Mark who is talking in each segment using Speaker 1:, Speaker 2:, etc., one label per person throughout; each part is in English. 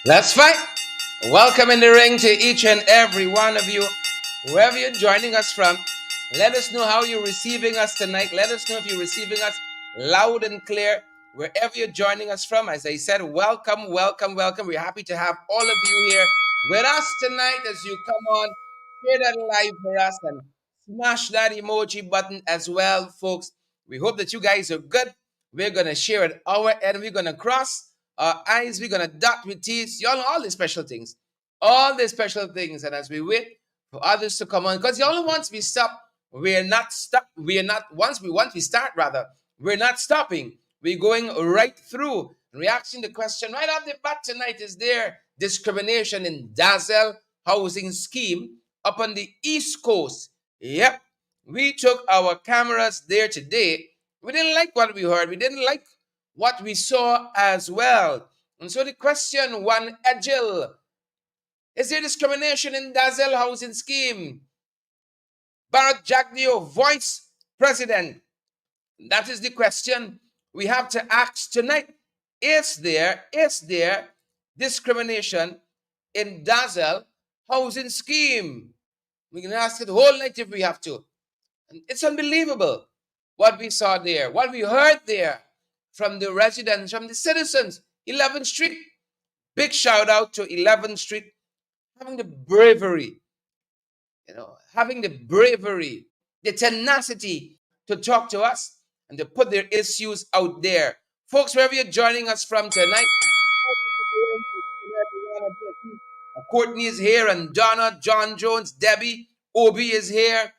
Speaker 1: Let's fight. Welcome in the ring to each and every one of you, wherever you're joining us from. Let us know how you're receiving us tonight. Let us know if you're receiving us loud and clear, wherever you're joining us from. As I said, welcome, welcome, welcome. We're happy to have all of you here with us tonight as you come on, share that live for us and smash that emoji button as well, folks. We hope that you guys are good. We're going to share at our end. We're going to cross our eyes. We're going to dot with T's. Y'all know all the special things. All the special things. And as we wait for others to come on, because y'all once we stop, we're not stop. We're not once we start rather. We're not stopping. We're going right through. Reaction to the question right off the bat tonight: is there discrimination in Dazzel housing scheme up on the East Coast? Yep, we took our cameras there today. We didn't like what we heard. We didn't like what we saw as well. And so the question one, Agile, is there discrimination in Dazzel housing scheme? Bharat Jagdeo, Vice President. That is the question we have to ask tonight. Is there discrimination in Dazzel housing scheme? We can ask it the whole night if we have to. And it's unbelievable what we saw there, what we heard there from the residents, from the citizens. 11th Street, big shout out to 11th Street having the bravery, the tenacity to talk to us and to put their issues out there. Folks, wherever you're joining us from tonight, Courtney is here, and Donna, John Jones, Debbie, Obi is here,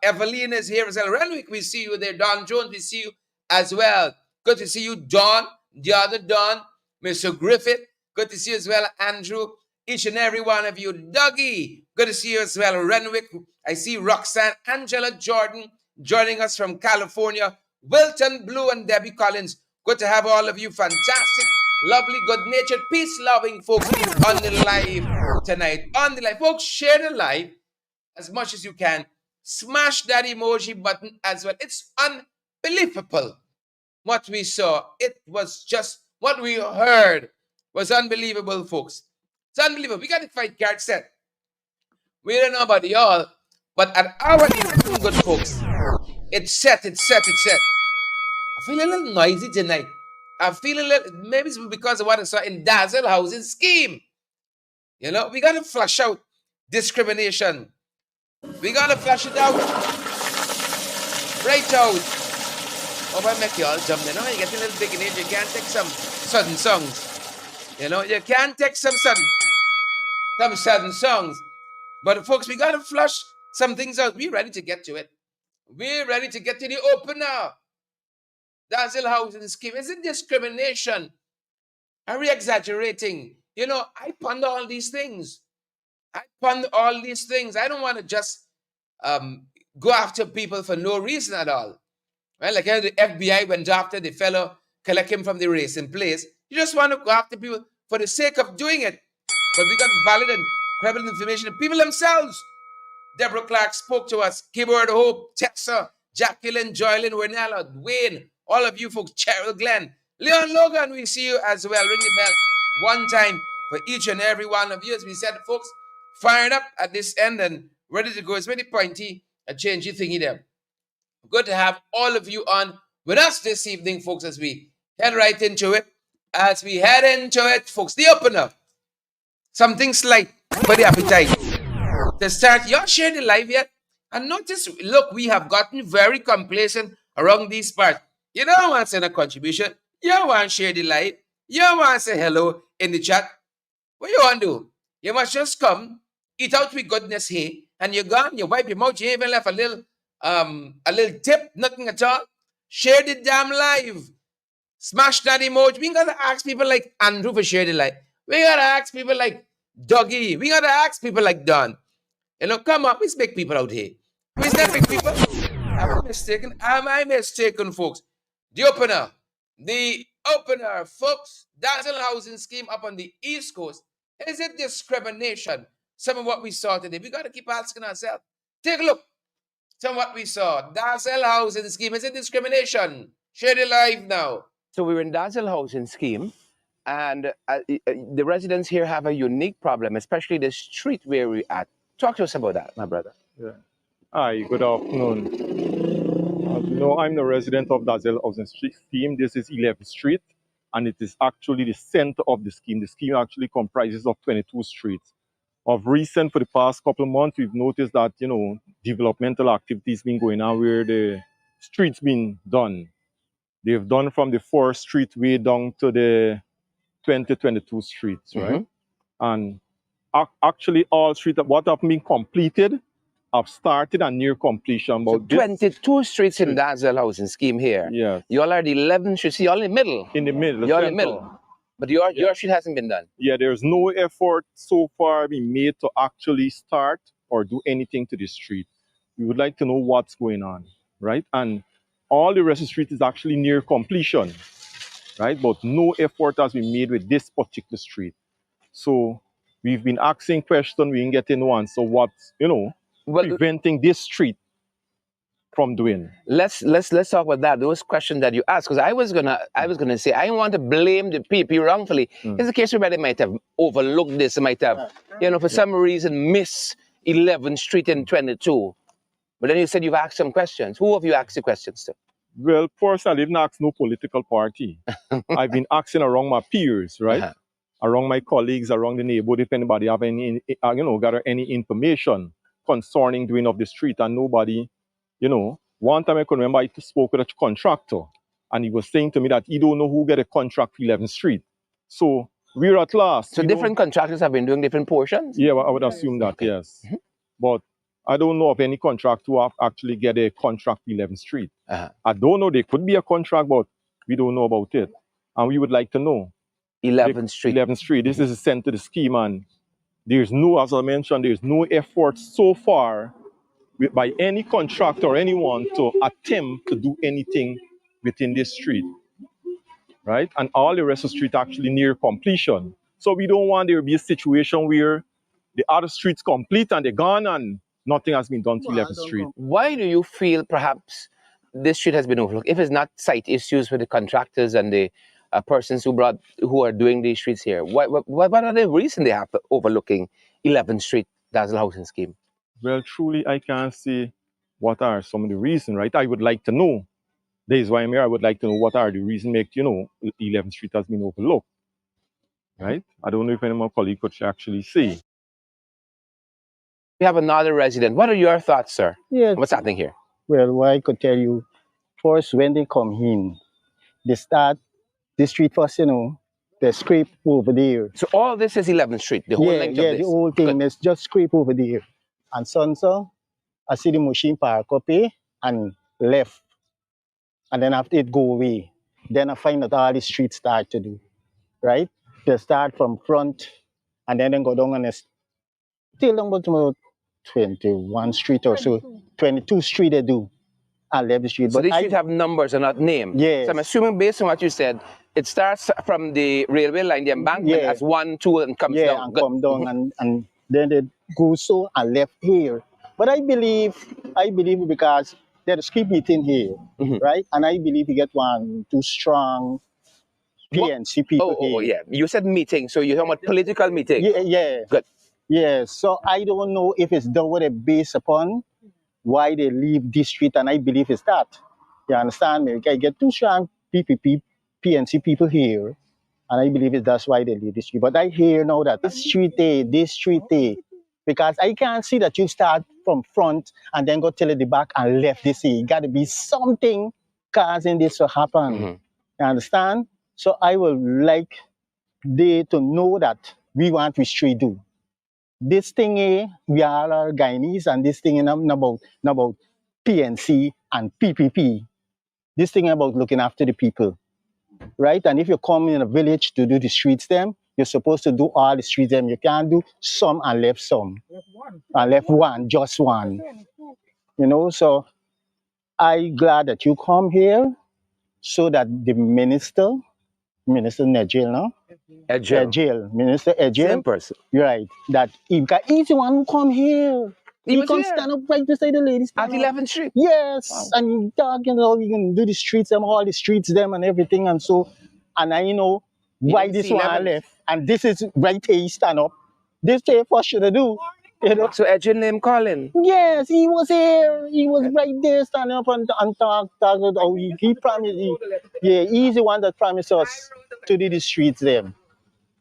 Speaker 1: Evelyn is here as well. Renwick, we see you there. Don Jones, we see you as well. Good to see you, Don, the other Don, Mr. Griffith. Good to see you as well, Andrew. Each and every one of you. Dougie, good to see you as well. Renwick, I see Roxanne, Angela Jordan joining us from California. Wilton Blue and Debbie Collins. Good to have all of you. Fantastic, lovely, good-natured, peace-loving folks on the live tonight. On the live. Folks, share the live as much as you can. Smash that emoji button as well. It's unbelievable what we saw. It was just what we heard was unbelievable, folks. It's unbelievable. We got the fight card set. We don't know about y'all, but at our good folks, it's set. I feel a little noisy tonight. I feel a little, maybe it's because of what I saw in Dazzel housing scheme. We got to flush out discrimination. We got to flush it out. Right out. Oh, I make you all jump. You get a little big in age. You can't take some sudden songs. You can't take some sudden songs. But folks, we got to flush some things out. We're ready to get to it. We're ready to get to the opener. Dazzel housing scheme. Is it discrimination? Are we exaggerating? I ponder all these things. I don't want to just go after people for no reason at all. Right? Like the FBI went after the fellow, collect him from the racing place. You just want to go after people for the sake of doing it. But we got valid and credible information. The people themselves. Deborah Clark spoke to us. Keyboard Hope, Tessa, Jacqueline, Joylyn, Wernella, Wayne, all of you folks, Cheryl Glenn, Leon Logan, we see you as well. Ring the bell one time for each and every one of you. As we said, folks, fired up at this end and ready to go. It's very pointy, a changey thingy there. Good to have all of you on with us this evening, folks, as we head right into it. As we head into it, folks, the opener. Something slight for the appetite. To start, y'all share the live yet? And notice, look, we have gotten very complacent around these parts. You don't want to send a contribution. You want to share the live. You want to say hello in the chat. What you want to do? You must just come, eat out with goodness here, and you're gone. You wipe your mouth. You even left a little tip, nothing at all. Share the damn live. Smash that emoji. We got to ask people like Andrew for share the live. We got to ask people like Dougie. We got to ask people like Don. Come on, let's make people out here. Who's that big people? Am I mistaken? Am I mistaken, folks? The opener, folks. Dazzel housing scheme up on the East Coast. Is it discrimination? Some of what we saw today. We got to keep asking ourselves. Take a look. Some of what we saw. Dazzel housing scheme. Is it discrimination? Share the live now.
Speaker 2: So we were in Dazzel housing scheme.
Speaker 1: And the residents here have a unique problem, especially the street where we're at. Talk to us about that, my brother.
Speaker 2: Yeah. Hi, good afternoon. As you know, I'm the resident of Dazzel Housing Scheme. This is 11th Street, and it is actually the center of the scheme. The scheme actually comprises of 22 streets. Of recent, for the past couple of months, we've noticed that, developmental activities been going on where the streets been done. They've done from the 4th Street way down to the 2022 streets, right? And actually, all streets, what have been completed, have started and near completion.
Speaker 1: So 22 streets in Dazzel housing scheme here.
Speaker 2: Yes.
Speaker 1: You all are the 11th street. See, you're in the middle.
Speaker 2: In the middle.
Speaker 1: You're in the middle. But your street hasn't been done.
Speaker 2: Yeah, there's no effort so far being made to actually start or do anything to the street. We would like to know what's going on, right? And all the rest of the street is actually near completion, right? But no effort has been made with this particular street. So we've been asking questions, we didn't get no answer. So what's, preventing this street from doing?
Speaker 1: Let's talk about that. Those questions that you asked, because I was gonna say I want to blame the people wrongfully. It's a case where they might have overlooked this, might have, for some reason miss 11th Street in 22. But then you said you've asked some questions. Who have you asked the questions to?
Speaker 2: Well, first I didn't ask no political party. I've been asking around my peers, right? Around my colleagues, around the neighborhood, if anybody have any, gather any information concerning doing of the street, and nobody, one time I can remember I spoke with a contractor, and he was saying to me that he don't know who get a contract for 11th Street. So we're at last.
Speaker 1: So different contractors have been doing different portions?
Speaker 2: Yeah, I would assume that, yes. But I don't know of any contract who have actually get a contract for 11th Street. I don't know, there could be a contract, but we don't know about it. And we would like to know.
Speaker 1: 11th Street.
Speaker 2: 11th Street, this is the center of the scheme, and there's no, as I mentioned, there's no effort so far by any contractor or anyone to attempt to do anything within this street, right? And all the rest of the street actually near completion. So we don't want there to be a situation where the other streets complete and they're gone and nothing has been done to 11th Street.
Speaker 1: Why do you feel perhaps this street has been overlooked? If it's not site issues with the contractors and the persons who are doing these streets here, what are the reasons they have for overlooking 11th Street Dazzel housing scheme?
Speaker 2: Well, truly, I can't say what are some of the reasons, right? I would like to know. That is why I'm here. I would like to know what are the reasons make, 11th Street has been overlooked, right? I don't know if any of my colleagues could actually say.
Speaker 1: We have another resident. What are your thoughts, sir?
Speaker 3: Yeah.
Speaker 1: What's happening here?
Speaker 3: Well, what I could tell you, first, when they come in, they start the street first, they scrape over there.
Speaker 1: So all this is 11th Street, the whole length of this?
Speaker 3: Yeah, the whole thing is just scrape over there. And so, I see the machine park up here and left. And then after it go away, then I find that all the streets start to do, right? They start from front and then go down and it's still down about 21 Street or so. 22 Street they do. And 11th Street.
Speaker 1: So these streets have numbers and not names?
Speaker 3: Yes.
Speaker 1: So I'm assuming based on what you said, it starts from the railway line, the embankment as 1, 2 and comes down.
Speaker 3: Yeah, and come down and then they go so and left here. But I believe because there's a meeting here, right? And I believe you get 1, 2 strong PNC people here.
Speaker 1: Oh, yeah. You said meeting, so you're talking about political meeting?
Speaker 3: Yeah.
Speaker 1: Good.
Speaker 3: Yeah, so I don't know if it's done with a base upon why they leave this street, and I believe it's that. You understand me? I get 2 strong PNC people here, and I believe that's why they leave this street. But I hear now that this street A, because I can't see that you start from front and then go till the back and left this A. It got to be something causing this to happen. You understand? So I would like they to know that we want we street do. This thing, we all are Guyanese, and this thing about PNC and PPP. This thing about looking after the people, right? And if you come in a village to do the streets them, you're supposed to do all the streets them. You can't do some and left some. And left one, just one. So I'm glad that you come here so that the Minister Nejil, no? Ejil, Minister Ejil.
Speaker 1: Same person.
Speaker 3: Right. That he's the one who come here. He can stand up right beside the ladies.
Speaker 1: At 11th Street?
Speaker 3: Yes. Wow. And he talking how we can do the streets, all the streets, them and everything. And so, and I know why
Speaker 1: didn't
Speaker 3: this
Speaker 1: see
Speaker 3: one
Speaker 1: levels.
Speaker 3: left, and this is right here he stand up. This day for should do. You know?
Speaker 1: So Edgin name calling.
Speaker 3: Yes, he was here. He was right there standing up and talk. Oh, he promised. Yeah, he's the one that promised us to do the streets them.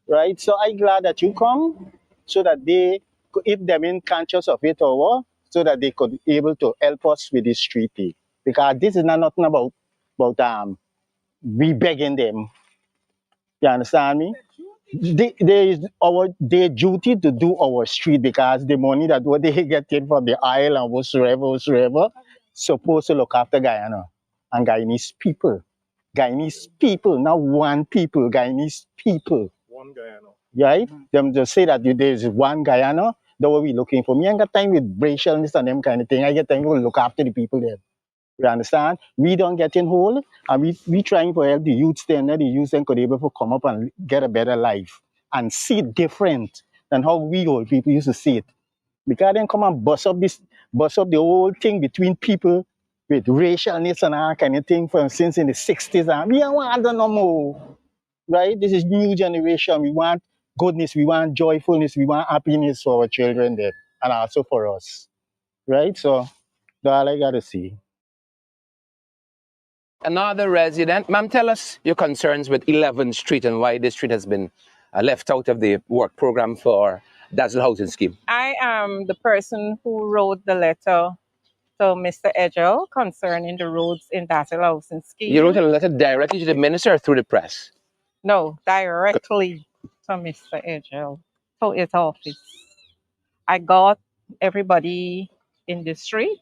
Speaker 3: Right? So I'm glad that you come so that they, if they're in conscious of it or what, so that they could be able to help us with this street thing. Because this is not nothing about we begging them. You understand me? There is their duty to do our street because the money that what they get in from the oil and whatsoever, supposed to look after Guyana and Guyanese people. Guyanese people, not one people, Guyanese people.
Speaker 2: One Guyana.
Speaker 3: Right? Them just say that there's one Guyana, that's what we looking for. Me ain't got time with racialness and them kind of thing. I get time to look after the people there. You understand? We don't get in hold, and we trying to help the youths there, and the youths then could able to come up and get a better life and see it different than how we old people used to see it. Because then come and bust up the whole thing between people with racialness and all kind of thing from since in the 60s, and we don't want that no more. Right? This is new generation. We want goodness, we want joyfulness, we want happiness for our children there, and also for us. Right? So that's all I gotta see.
Speaker 1: Another resident. Ma'am, tell us your concerns with 11th Street and why this street has been left out of the work program for Dazzel housing scheme.
Speaker 4: I am the person who wrote the letter to Mr. Edgell concerning the roads in Dazzel housing scheme.
Speaker 1: You wrote a letter directly to the minister or through the press?
Speaker 4: No, directly to Mr. Edgell, to his office. I got everybody in the street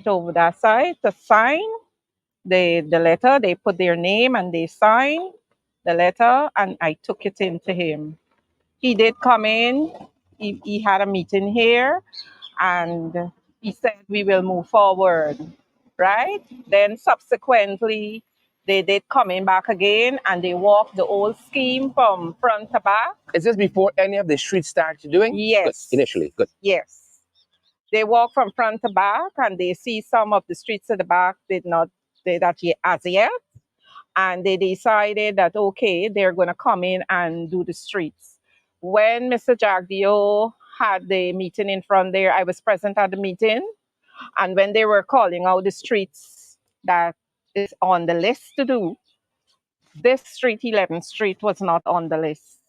Speaker 4: over that side to sign the letter. They put their name and they signed the letter, and I took it in to him. He did come in. He had a meeting here, and he said we will move forward, right? Then subsequently, they did coming back again, and they walked the old scheme from front to back.
Speaker 1: Is this before any of the streets started doing?
Speaker 4: Yes.
Speaker 1: Good. Initially, good.
Speaker 4: Yes. They walk from front to back, and they see some of the streets at the back did that as yet. And they decided that, okay, they're going to come in and do the streets. When Mr. Jagdio had the meeting in front there, I was present at the meeting. And when they were calling out the streets that is on the list to do, this street, 11th Street, was not on the list.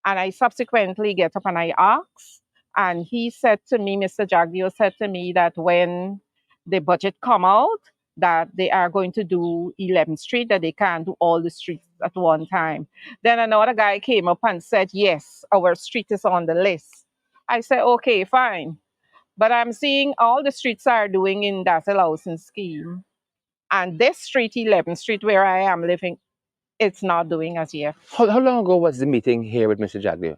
Speaker 4: And I subsequently get up and I asked, and he said to me, Mr. Jagdio said to me that when the budget come out, that they are going to do 11th Street, that they can't do all the streets at one time. Then another guy came up and said, yes, our street is on the list. I said, okay, fine. But I'm seeing all the streets are doing in Dazzel housing scheme. And this street, 11th Street, where I am living, it's not doing as yet.
Speaker 1: How long ago was the meeting here with Mr. Jagdio?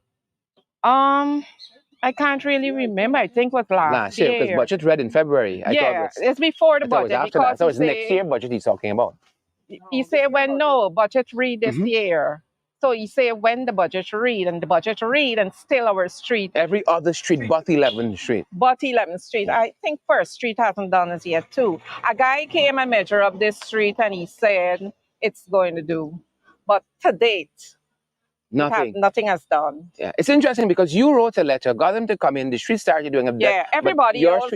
Speaker 4: I can't really remember. I think it was last year.
Speaker 1: Because budget read in February.
Speaker 4: It's before the budget.
Speaker 1: After that. So it's next year budget he's talking about.
Speaker 4: He said when budget read this year. So he said when the budget read, and the budget read, and still our street.
Speaker 1: Every other street but 11th Street.
Speaker 4: But 11th Street. I think First Street hasn't done as yet too. A guy came and measured up this street and he said it's going to do. But to date, nothing has done.
Speaker 1: Yeah, it's interesting because you wrote a letter, got them to come in, the street started doing a
Speaker 4: everybody else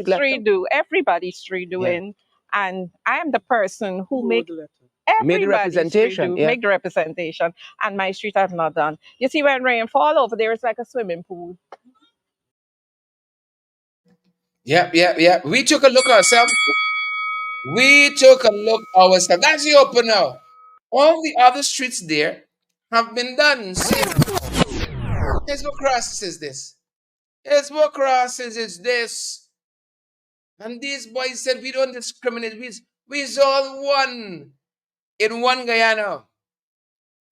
Speaker 4: everybody's street doing. And I am the person who made the representation. Make the representation. And my street has not done. You see, when rain fall over there, it's like a swimming pool.
Speaker 1: Yeah. We took a look ourselves. That's the open now. All the other streets there have been done. See, here's what crosses is this. Here's what crosses is this. And these boys said we don't discriminate. We's all one in one Guyana.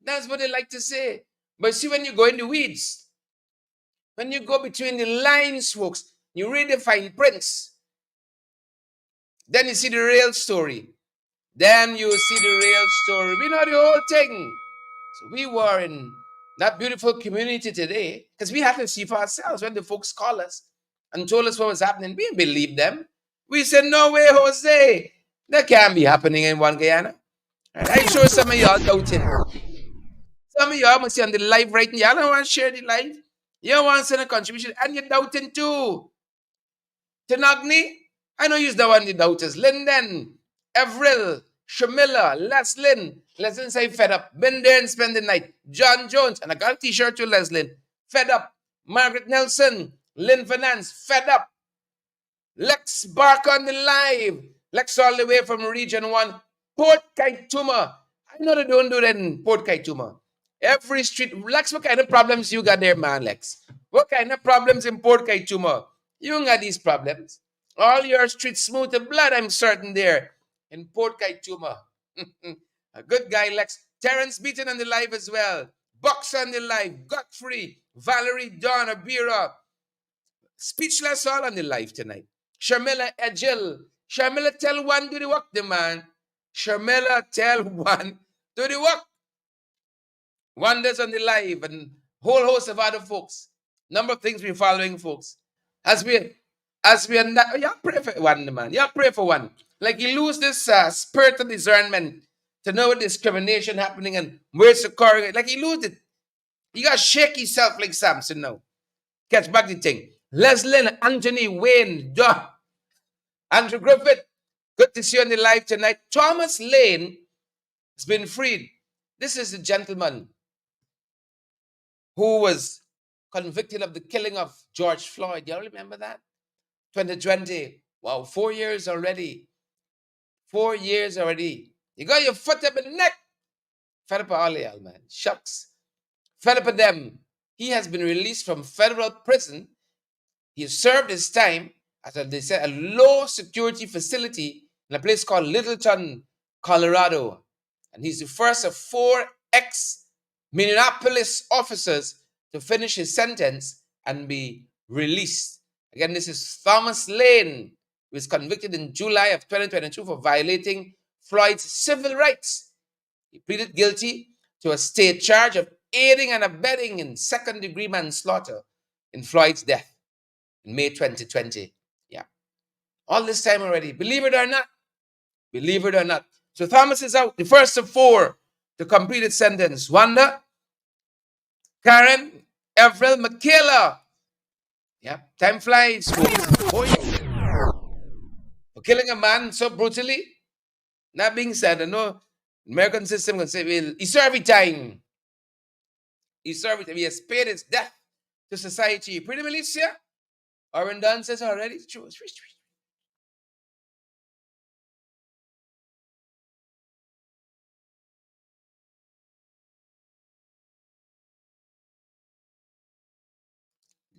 Speaker 1: That's what they like to say. But see, when you go in the weeds, when you go between the lines, folks, you read the fine prints. Then you see the real story. We know the whole thing. So we were in that beautiful community today because we had to see for ourselves when the folks called us and told us what was happening. We didn't believe them. We said, no way, Jose. That can't be happening in one Guyana. And I'm sure some of y'all doubting. Some of y'all must see on the live right now. Y'all don't want to share the live. You want to send a contribution and you're doubting too. Tinagni, I know use the one the doubters. Linden, Avril, Shamilla, Leslin. Leslin say fed up. Been there and spend the night. John Jones, and I got a t-shirt to Leslin. Fed up. Margaret Nelson, Lynn Finance, fed up. Lex Bark on the live. Lex all the way from Region 1. Port Kaituma. I know they don't do that in Port Kaituma. Every street. Lex, what kind of problems you got there, man, Lex? What kind of problems in Port Kaituma? You don't got these problems. All your streets smooth and blood, I'm certain, there in Port Kaituma. A good guy, Lex. Terrence Beaton on the live as well. Box on the live. Godfrey, Valerie, Dawn, Abira. Speechless all on the live tonight. Sharmila Edgel. Sharmila tell one do the work, the man. Sharmila tell one do the work. Wonders on the live and whole host of other folks. Number of things we're following, folks. As we are not, y'all pray for one, man. Y'all pray for one. Like you lose this spirit of discernment to know discrimination happening and where's the correlate. Like you lose it. You gotta shake yourself like Samson now. Catch back the thing. Leslie, Anthony, Wayne, Duh, Andrew Griffith. Good to see you on the live tonight. Thomas Lane has been freed. This is the gentleman who was convicted of the killing of George Floyd. Y'all remember that? 2020. Wow, 4 years already. 4 years already. You got your foot up in the neck. Fed up all y'all, man. Shucks. Fed up at them. He has been released from federal prison. He served his time at a low security facility in a place called Littleton, Colorado. And he's the first of 4 ex-Minneapolis officers to finish his sentence and be released. Again, this is Thomas Lane, who was convicted in July of 2022 for violating Floyd's civil rights. He pleaded guilty to a state charge of aiding and abetting in second-degree manslaughter in Floyd's death in May 2020. Yeah. All this time already. Believe it or not. Believe it or not. So Thomas is out. The first of 4 to complete his sentence. Wanda, Karen, Avril, Michaela. Yeah. Time flies. For killing a man so brutally. Not being said, I know American system can say, well, he served his time. He served it. He has paid his debt to society. Pretty militia? Oren Dunn says already. True.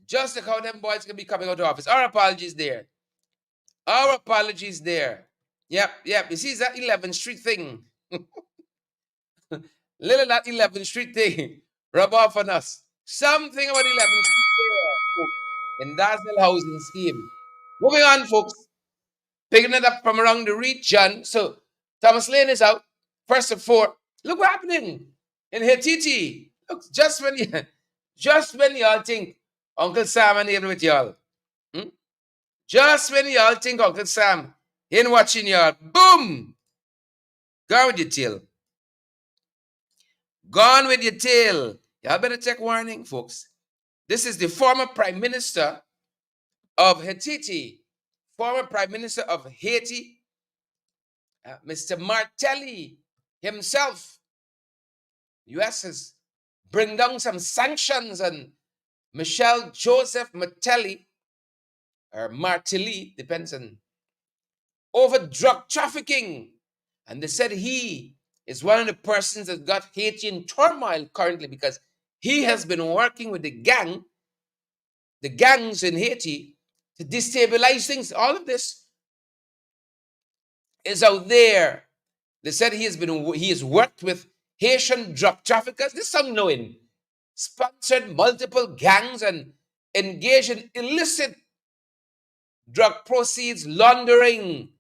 Speaker 1: Just like how them boys can be coming out of office. Our apologies there. Our apologies there. Yep. You see that 11th Street thing? Little that 11th Street thing. Rub off on us. Something about 11th Street there in Dazzel housing scheme. Moving on, folks. Picking it up from around the region. So Thomas Lane is out. First of 4. Look what happening in Haiti. Look, just when y'all think Uncle Sam and able with y'all. Just when y'all think Uncle Sam ain't watching y'all. Boom! Gone with your tail. Gone with your tail. Y'all better take warning, folks. This is the former Prime Minister of Haiti. Former Prime Minister of Haiti, Mr. Martelly himself. U.S. has bring down some sanctions on Michelle Joseph Martelly, or Martelly, depends on, over drug trafficking. And they said he is one of the persons that got Haiti in turmoil currently because he has been working with the gangs in Haiti to destabilize things. All of this is out there. They said he has worked with Haitian drug traffickers. This some knowing. Sponsored multiple gangs and engaged in illicit drug proceeds laundering.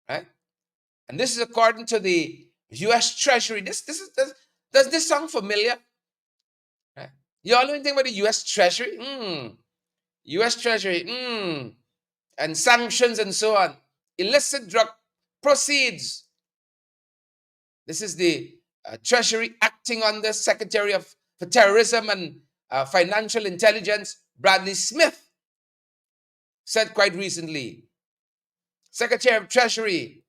Speaker 1: Right? And this is according to the U.S. Treasury. Does this sound familiar? Right? You all know anything about the U.S. Treasury? U.S. Treasury, and sanctions and so on. Illicit drug proceeds. This is the Treasury acting under Secretary for Terrorism and Financial Intelligence, Bradley Smith, said quite recently, Secretary of Treasury,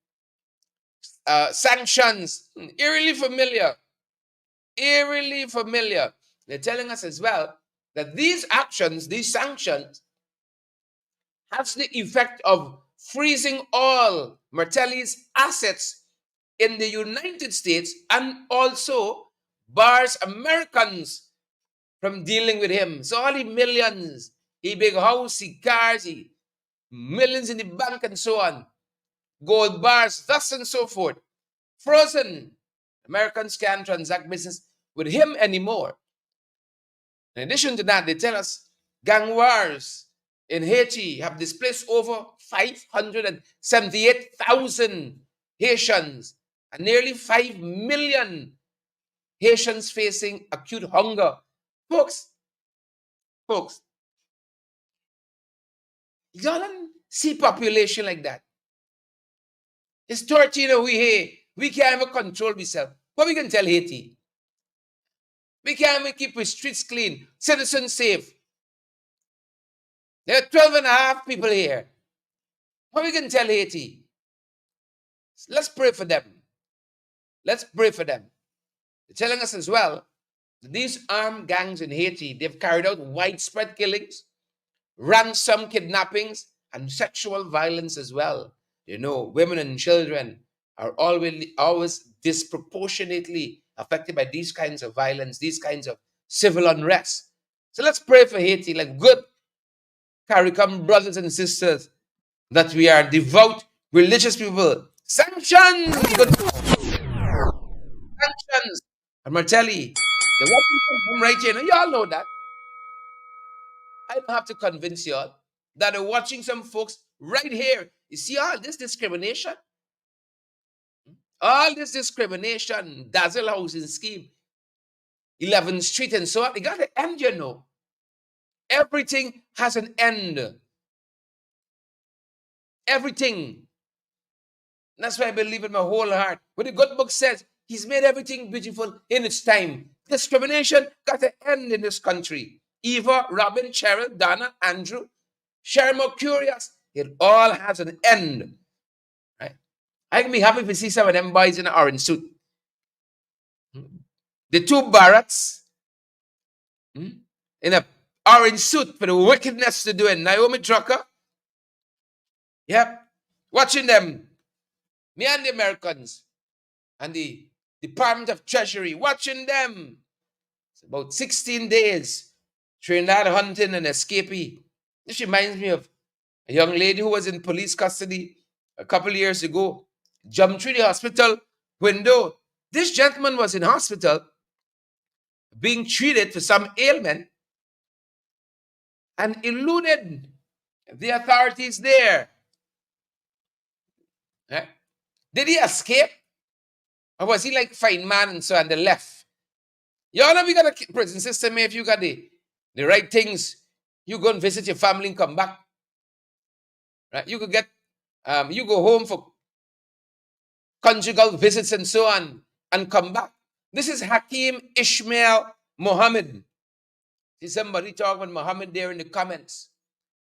Speaker 1: sanctions, eerily familiar. They're telling us as well that these actions, these sanctions, has the effect of freezing all Martelly's assets in the United States and also bars Americans from dealing with him. So all the millions, he big house, he cars, he millions in the bank and so on, gold bars, thus and so forth, frozen. Americans can't transact business with him anymore. In addition to that, they tell us gang wars in Haiti have displaced over 578,000 Haitians and nearly 5 million Haitians facing acute hunger. Folks, you don't see population like that. It's 13 we here. We can't even control ourselves. What we can tell Haiti? We can't even keep our streets clean, citizens safe. There are 12 and a half people here. What we can tell Haiti? Let's pray for them. Let's pray for them. They're telling us as well that these armed gangs in Haiti, they've carried out widespread killings, ransom kidnappings, and sexual violence as well. You know, women and children are always disproportionately affected by these kinds of violence, these kinds of civil unrest. So let's pray for Haiti, like good CARICOM brothers and sisters, that we are devout, religious people. Sanctions! Good. Sanctions! And Martelly, the watching from home right here. Now, y'all know that. I don't have to convince y'all that they're watching some folks right here. You see all this discrimination? All this discrimination, Dazzel housing scheme, 11th Street and so on, they got an end, you know. Everything has an end. Everything. That's why I believe in my whole heart. What the good book says, he's made everything beautiful in its time. Discrimination got an end in this country. Eva, Robin, Cheryl, Donna, Andrew, Sherma, Curious, it all has an end. Right? I can be happy to see some of them boys in an orange suit. The two Barretts in a orange suit for the wickedness to do it. Naomi Drucker. Yep. Watching them. Me and the Americans and the Department of Treasury, watching them. It's about 16 days. Trinidad hunting an escapee. This reminds me of a young lady who was in police custody a couple of years ago. Jumped through the hospital window. This gentleman was in hospital being treated for some ailment and eluded the authorities there. Right? Did he escape? Or was he like fine man and so on the left? Y'all know we got a prison system here. If you got the right things, you go and visit your family and come back. Right? You could get, you go home for conjugal visits and so on and come back. This is Hakeem Ishmael Mohammed. See somebody talking about Mohammed there in the comments.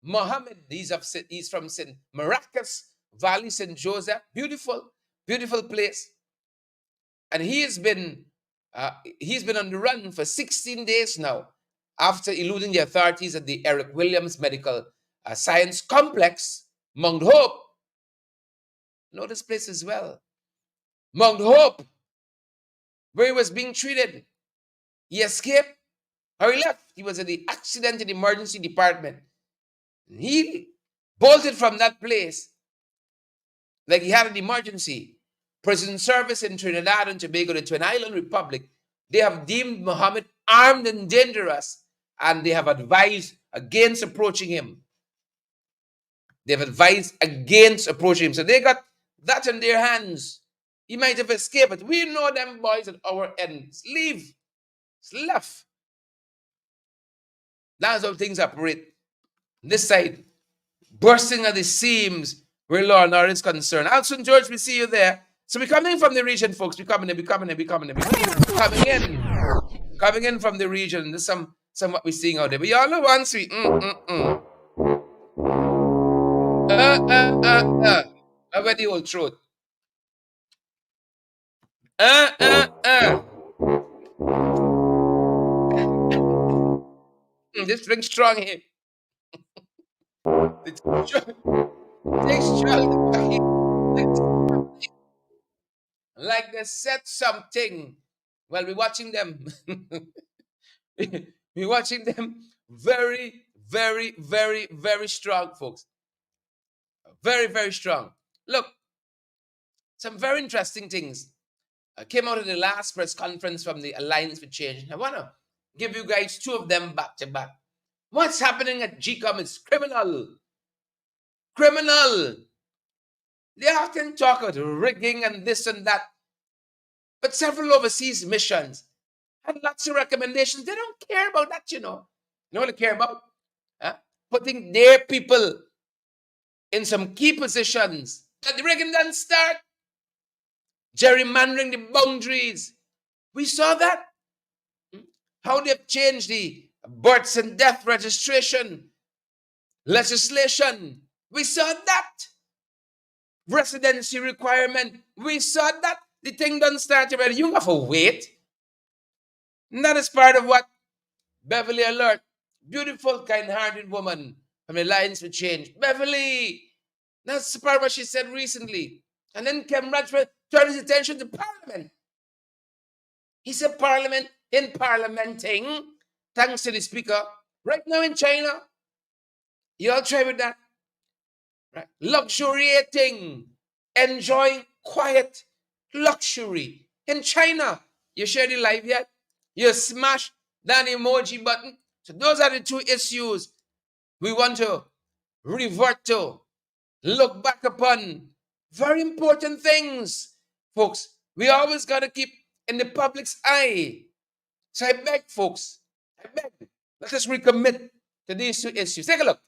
Speaker 1: Mohammed, he's from St. Maracas Valley, St. Joseph. Beautiful, beautiful place. And he's been on the run for 16 days now after eluding the authorities at the Eric Williams Medical Science Complex, Mount Hope. Know this place as well. Mount Hope, where he was being treated. He escaped or he left. He was in the accident and emergency department. He bolted from that place like he had an emergency. Prison service in Trinidad and Tobago, the Twin Island Republic, they have deemed Mohammed armed and dangerous, and they have advised against approaching him. They've advised against approaching him. So they got that in their hands. He might have escaped, but we know them boys at our end. Leave. It's left. That's how things operate. This side, bursting at the seams where law and order is concerned. Alson George, we see you there. So we're coming from the region, folks. We're coming in. Coming in from the region. There's some what we're seeing out there. But y'all know one sweet. I read the old truth. This drink strong here. It's strong. Like they said something. Well, we're watching them. We're watching them very, very, very, very strong, folks. Very, very strong. Look, some very interesting things came out of the last press conference from the Alliance for Change. I want to give you guys two of them back to back. What's happening at GCOM is criminal. Criminal. They often talk about rigging and this and that. But several overseas missions had lots of recommendations. They don't care about that, you know. You know what they care about? Putting their people in some key positions. That the rigging doesn't start. Gerrymandering the boundaries. We saw that. How they've changed the births and death registration legislation. We saw that. Residency requirement. We saw that. The thing doesn't start already. You have to wait. And that is part of what Beverly Alert, beautiful, kind-hearted woman from the Alliance for Change. Beverly, that's part of what she said recently. And then Ken Radford turned his attention to Parliament. He said Parliament in parliamenting, thanks to the Speaker, right now in China. You all try with that? Right? Luxuriating, enjoying quiet luxury in China. You share the live yet? You smash that emoji button. So those are the two issues we want to revert to, look back upon. Very important things, folks. We always got to keep in the public's eye. So I beg, folks, let us recommit to these two issues. Take a look.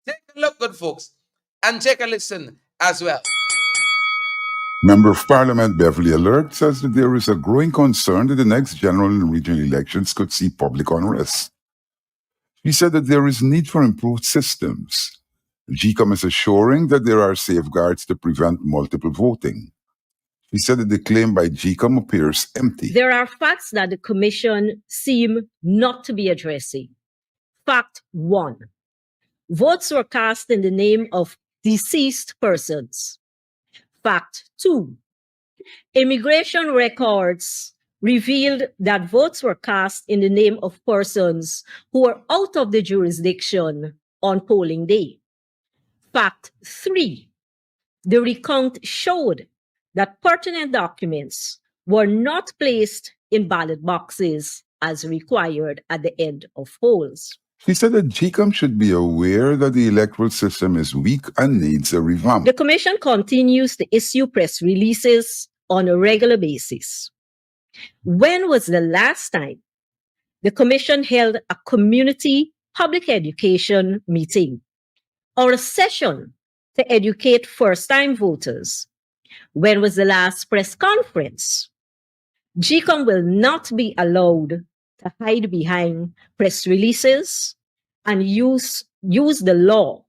Speaker 1: Take a look, good folks, and take a listen as well.
Speaker 5: Member of Parliament Beverly Alert says that there is a growing concern that the next general and regional elections could see public unrest. She said that there is need for improved systems. GCOM is assuring that there are safeguards to prevent multiple voting. She said that the claim by GCOM appears empty.
Speaker 6: There are facts that the Commission seem not to be addressing. Fact 1. Votes were cast in the name of deceased persons. Fact 2. Immigration records revealed that votes were cast in the name of persons who were out of the jurisdiction on polling day. Fact 3. The recount showed that pertinent documents were not placed in ballot boxes as required at the end of polls.
Speaker 5: She said that GCOM should be aware that the electoral system is weak and needs a revamp.
Speaker 6: The Commission continues to issue press releases on a regular basis. When was the last time the Commission held a community public education meeting or a session to educate first-time voters? When was the last press conference? GCOM will not be allowed to hide behind press releases and use the law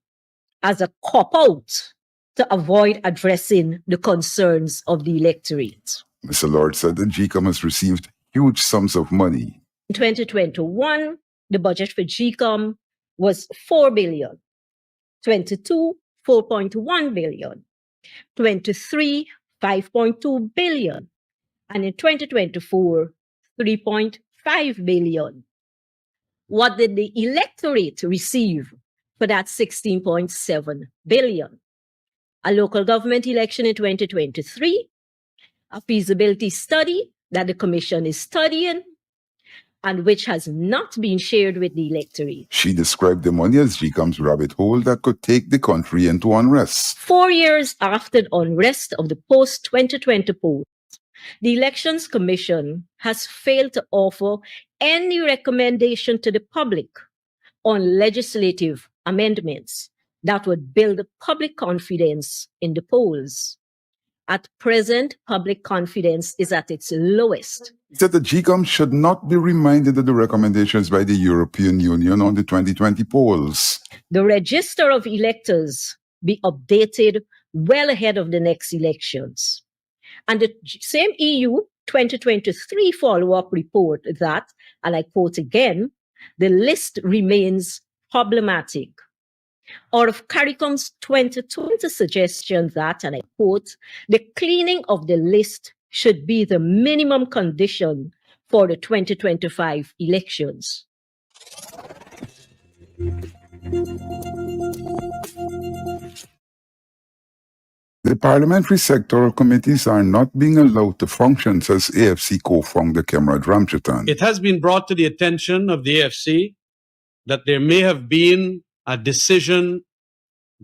Speaker 6: as a cop-out to avoid addressing the concerns of the electorate.
Speaker 5: Mr. Lord said that GCOM has received huge sums of money.
Speaker 6: In 2021, the budget for GCOM was $4 billion. 22, $4.1 billion. 23, $5.2 billion. And in 2024, $3.5 billion. What did the electorate receive for that $16.7 billion? A local government election in 2023, a feasibility study that the Commission is studying, and which has not been shared with the electorate.
Speaker 5: She described the money as GCOM's rabbit hole that could take the country into unrest.
Speaker 6: 4 years after the unrest of the post-2020 polls, the Elections Commission has failed to offer any recommendation to the public on legislative amendments that would build public confidence in the polls. At present, public confidence is at its lowest.
Speaker 5: He said the GCOM should not be reminded of the recommendations by the European Union on the 2020 polls.
Speaker 6: The register of electors be updated well ahead of the next elections. And the same EU 2023 follow-up report that, and I quote again, the list remains problematic. Or of CARICOM's 2020 suggestion that, and I quote, the cleaning of the list should be the minimum condition for the 2025 elections.
Speaker 5: The parliamentary sectoral committees are not being allowed to function, says AFC co-founder Comrade Ramchitan.
Speaker 7: It has been brought to the attention of the AFC that there may have been a decision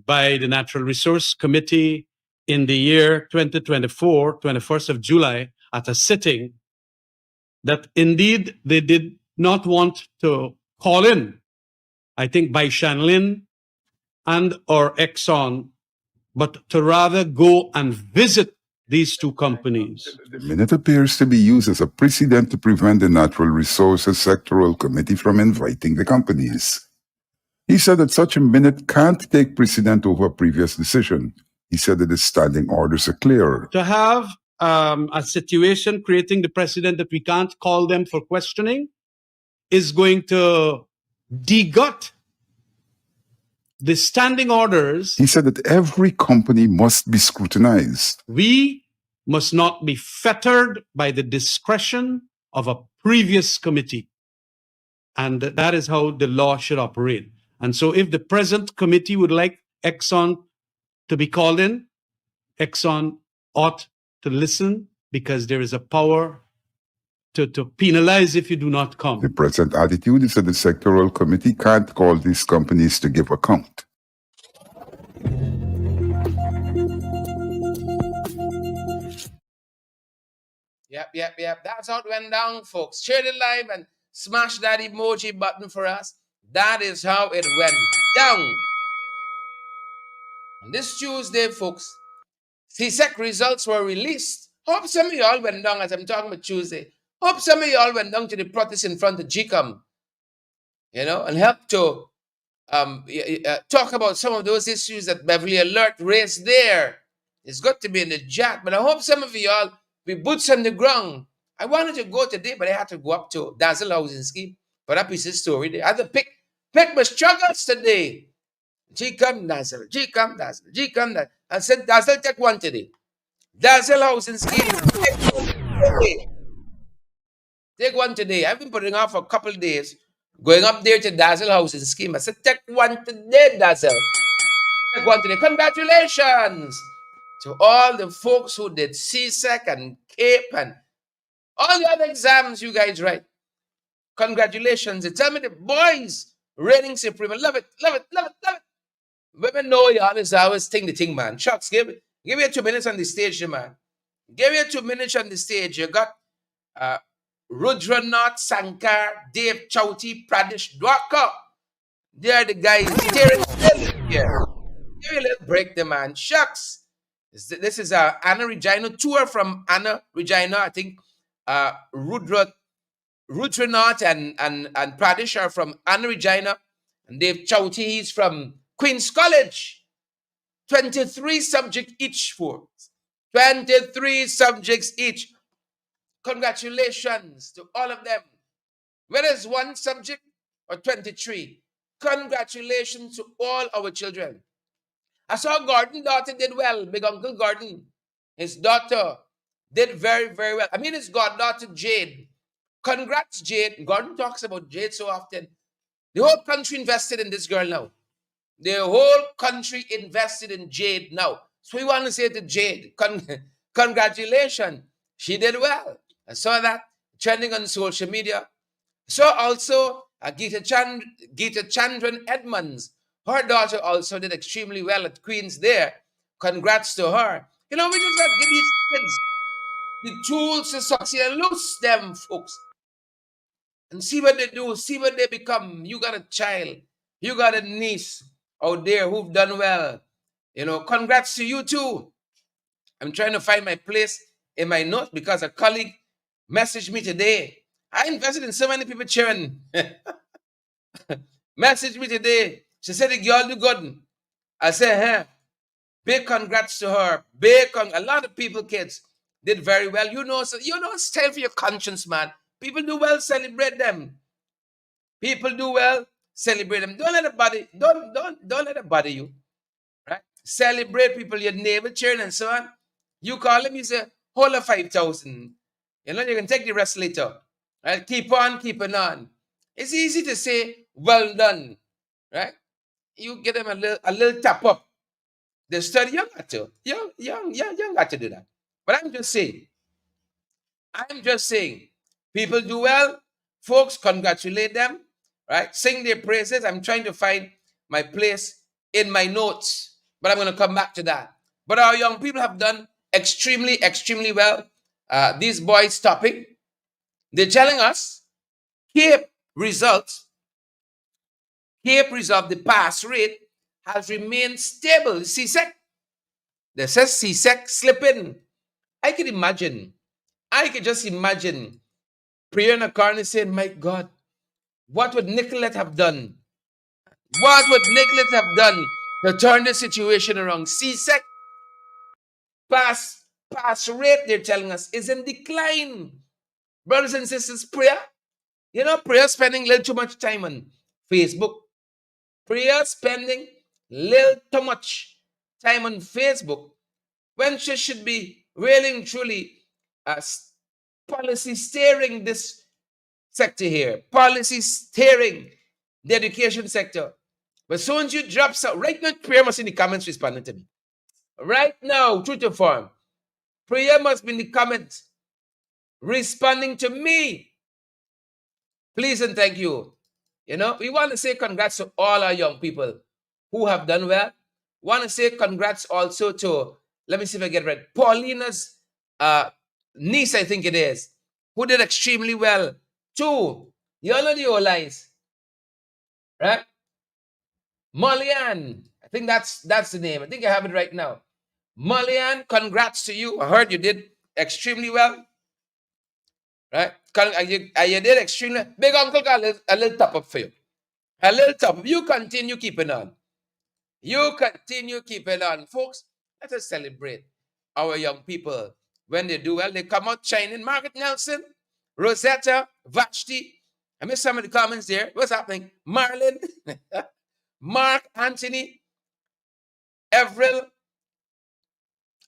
Speaker 7: by the Natural Resource Committee in the year 2024, 21st of July, at a sitting, that indeed they did not want to call in, I think, by Shanlin and or Exxon, but to rather go and visit these two companies.
Speaker 5: The minute appears to be used as a precedent to prevent the Natural Resources Sectoral Committee from inviting the companies. He said that such a minute can't take precedent over a previous decision. He said that the standing orders are clear.
Speaker 7: To have a situation creating the precedent that we can't call them for questioning is going to de-gut the standing orders.
Speaker 5: He said that every company must be scrutinized.
Speaker 7: We must not be fettered by the discretion of a previous committee. And that is how the law should operate. And so if the present committee would like Exxon to be called in, Exxon ought to listen, because there is a power to penalize if you do not come.
Speaker 5: The present attitude is that the sectoral committee can't call these companies to give account.
Speaker 1: Yep. That's how it went down, folks. Share it live and smash that emoji button for us. That is how it went down. And this Tuesday, folks, CSEC results were released. Hope some of y'all went down, as I'm talking about Tuesday. Hope some of y'all went down to the protest in front of GCOM, and helped to talk about some of those issues that Beverly Alert raised there. It's got to be in the chat, but I hope some of y'all be boots on the ground. I wanted to go today, but I had to go up to Dazzel housing scheme for that piece of story. I had to pick my struggles today. GCOM, Dazzel, GCOM, Dazzel, GCOM, Dazzel. I said, Dazzel, take one today. Dazzel housing scheme, take one today. Take one today. I've been putting off for a couple of days, going up there to Dazzel housing scheme. I said, take one today, Dazzel. Take one today. Congratulations to all the folks who did CSEC and CAPE and all the other exams you guys write. Congratulations. They tell me the boys reigning supreme. I love it. Women know y'all is always the thing, man. Shucks, give you 2 minutes on the stage, man. Give you 2 minutes on the stage. You got Rudranath, Sankar, Dave Chowti, Pradesh, Dwaka. They're the guys tearing here. Give you a little break there, man. Shucks. This is Anna Regina tour from Anna Regina. I think Rudranath and Pradesh are from Anna Regina. And Dave Chowti, he's from Queen's College. 23 subjects each, folks. 23 subjects each. Congratulations to all of them. Whether it's one subject or 23. Congratulations to all our children. I saw Gordon's daughter did well. Big Uncle Gordon. His daughter did very, very well. I mean, his goddaughter, Jade. Congrats, Jade. Gordon talks about Jade so often. The whole country invested in this girl now. The whole country invested in Jade now. So we want to say to Jade, congratulations. She did well. I saw that trending on social media. So also Geeta Chandran Edmonds. Her daughter also did extremely well at Queen's there. Congrats to her. We just got to give these kids the tools to succeed and lose them, folks. And see what they do, see what they become. You got a child, you got a niece out there who've done well. Congrats to you too. I'm trying to find my place in my notes because a colleague messaged me today. I invested in so many people cheering. Messaged me today. She said the girl do good. I said, hey, big congrats to her. A lot of people, kids, did very well. So style for your conscience, man. People do well, celebrate them. People do well, celebrate them. Don't let it bother. Don't let it bother you. Right? Celebrate people, your neighbor cheering and so on. You call him, you say, hold a 5,000. You can take the rest later. Right? Keep on keeping on. It's easy to say, well done. Right? You get them a little tap up. They study, you got to. You got to do that. But I'm just saying, people do well. Folks, congratulate them. Right? Sing their praises. I'm trying to find my place in my notes, but I'm going to come back to that. But our young people have done extremely, extremely well. These boys topping. They're telling us Cape results, the pass rate has remained stable. CSEC, they says CSEC slipping. I could just imagine Priya Nakarni saying, my God, what would Nicolette have done? What would Nicolette have done to turn the situation around? CSEC pass rate, they're telling us, is in decline. Brothers and sisters, Priya spending a little too much time on Facebook. Priya spending little too much time on Facebook when she should be really and truly policy steering this sector here, policy steering the education sector. But soon as you drop some, right now, Priya must in the comments responding to me. Right now, true to form, Priya must be in the comments responding to me. Please and thank you. We want to say congrats to all our young people who have done well. Want to say congrats also to, let me see if I get it right, Paulina's niece, I think it is, who did extremely well. Two, you all know the old lines, right? Molly-Ann, I think that's the name. I think I have it right now. Molly-Ann, congrats to you. I heard you did extremely well, right? You did extremely. Big Uncle got a little top up for you. A little top up. You continue keeping on. Folks. Let us celebrate our young people. When they do well, they come out shining. Margaret Nelson, Rosetta, Vashti. I missed some of the comments there. What's happening? Marlon, Mark, Anthony, Everett,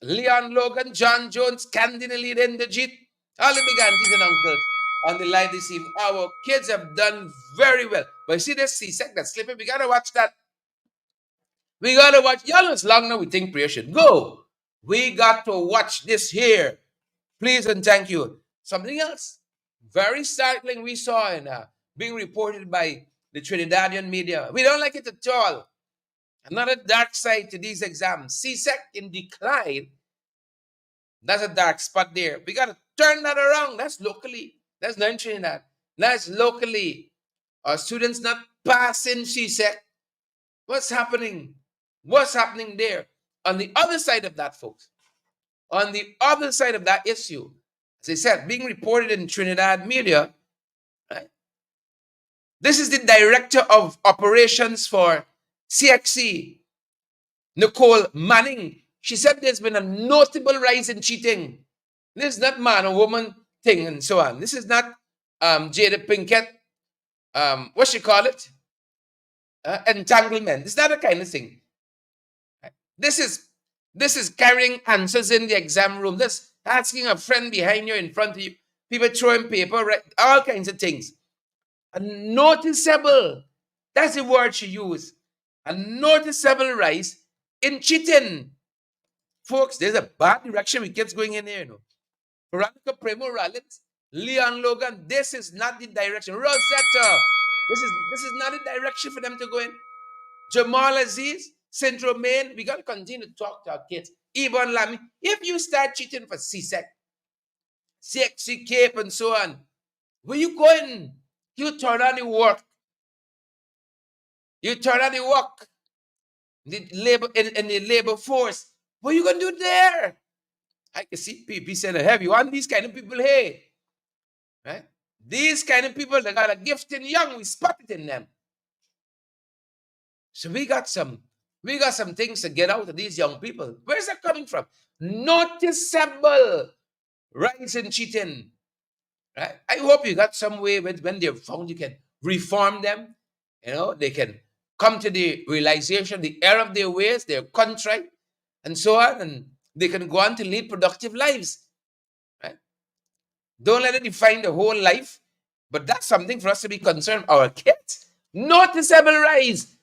Speaker 1: Leon Logan, John Jones, Candy Inderjit, all the big aunties and uncles on the live this evening. Our kids have done very well. But you see this CSEC that's slipping, we gotta watch that. We gotta watch. Y'all know it's long now we think prayer should go. We got to watch this here. Please and thank you. Something else very startling we saw in being reported by the Trinidadian media. We don't like it at all. Another dark side to these exams. CSEC in decline. That's a dark spot there. We got to turn that around. That's locally. That's not in Trinidad. That's locally. Our students not passing CSEC. What's happening? What's happening there? On the other side of that, folks, on the other side of that issue, as I said, being reported in Trinidad media, right? This is the director of operations for CXC, Nicole Manning. She said there's been a notable rise in cheating. This is not man or woman thing and so on. This is not Jada Pinkett, what she call it? Entanglement. This is not the kind of thing. This is carrying answers in the exam room. This asking a friend behind you, in front of you. People throwing paper, right? All kinds of things. A noticeable, that's the word she used. A noticeable rise in cheating. Folks, there's a bad direction with kids going in here, Veronica Primo Rollins, Leon Logan, this is not the direction. Rosetta, this is not the direction for them to go in. Jamal Aziz, Saint Romain, we got to continue to talk to our kids. Ibon Lamy, if you start cheating for CSEC, CXC Cape and so on, where you going? You turn on the work. You turn on the work. The labor in the labor force. What are you going to do there? I can see people saying, have you want these kind of people here? Right? These kind of people that got a gift in young, we spot it in them. So we got some things to get out of these young people. Where's that coming from? Noticeable rise in cheating. Right? I hope you got some way when they're found, you can reform them. You know, they can come to the realization, the error of their ways, they're contrite, and so on, and they can go on to lead productive lives. Right? Don't let it define the whole life, but that's something for us to be concerned. Our kids, noticeable rise.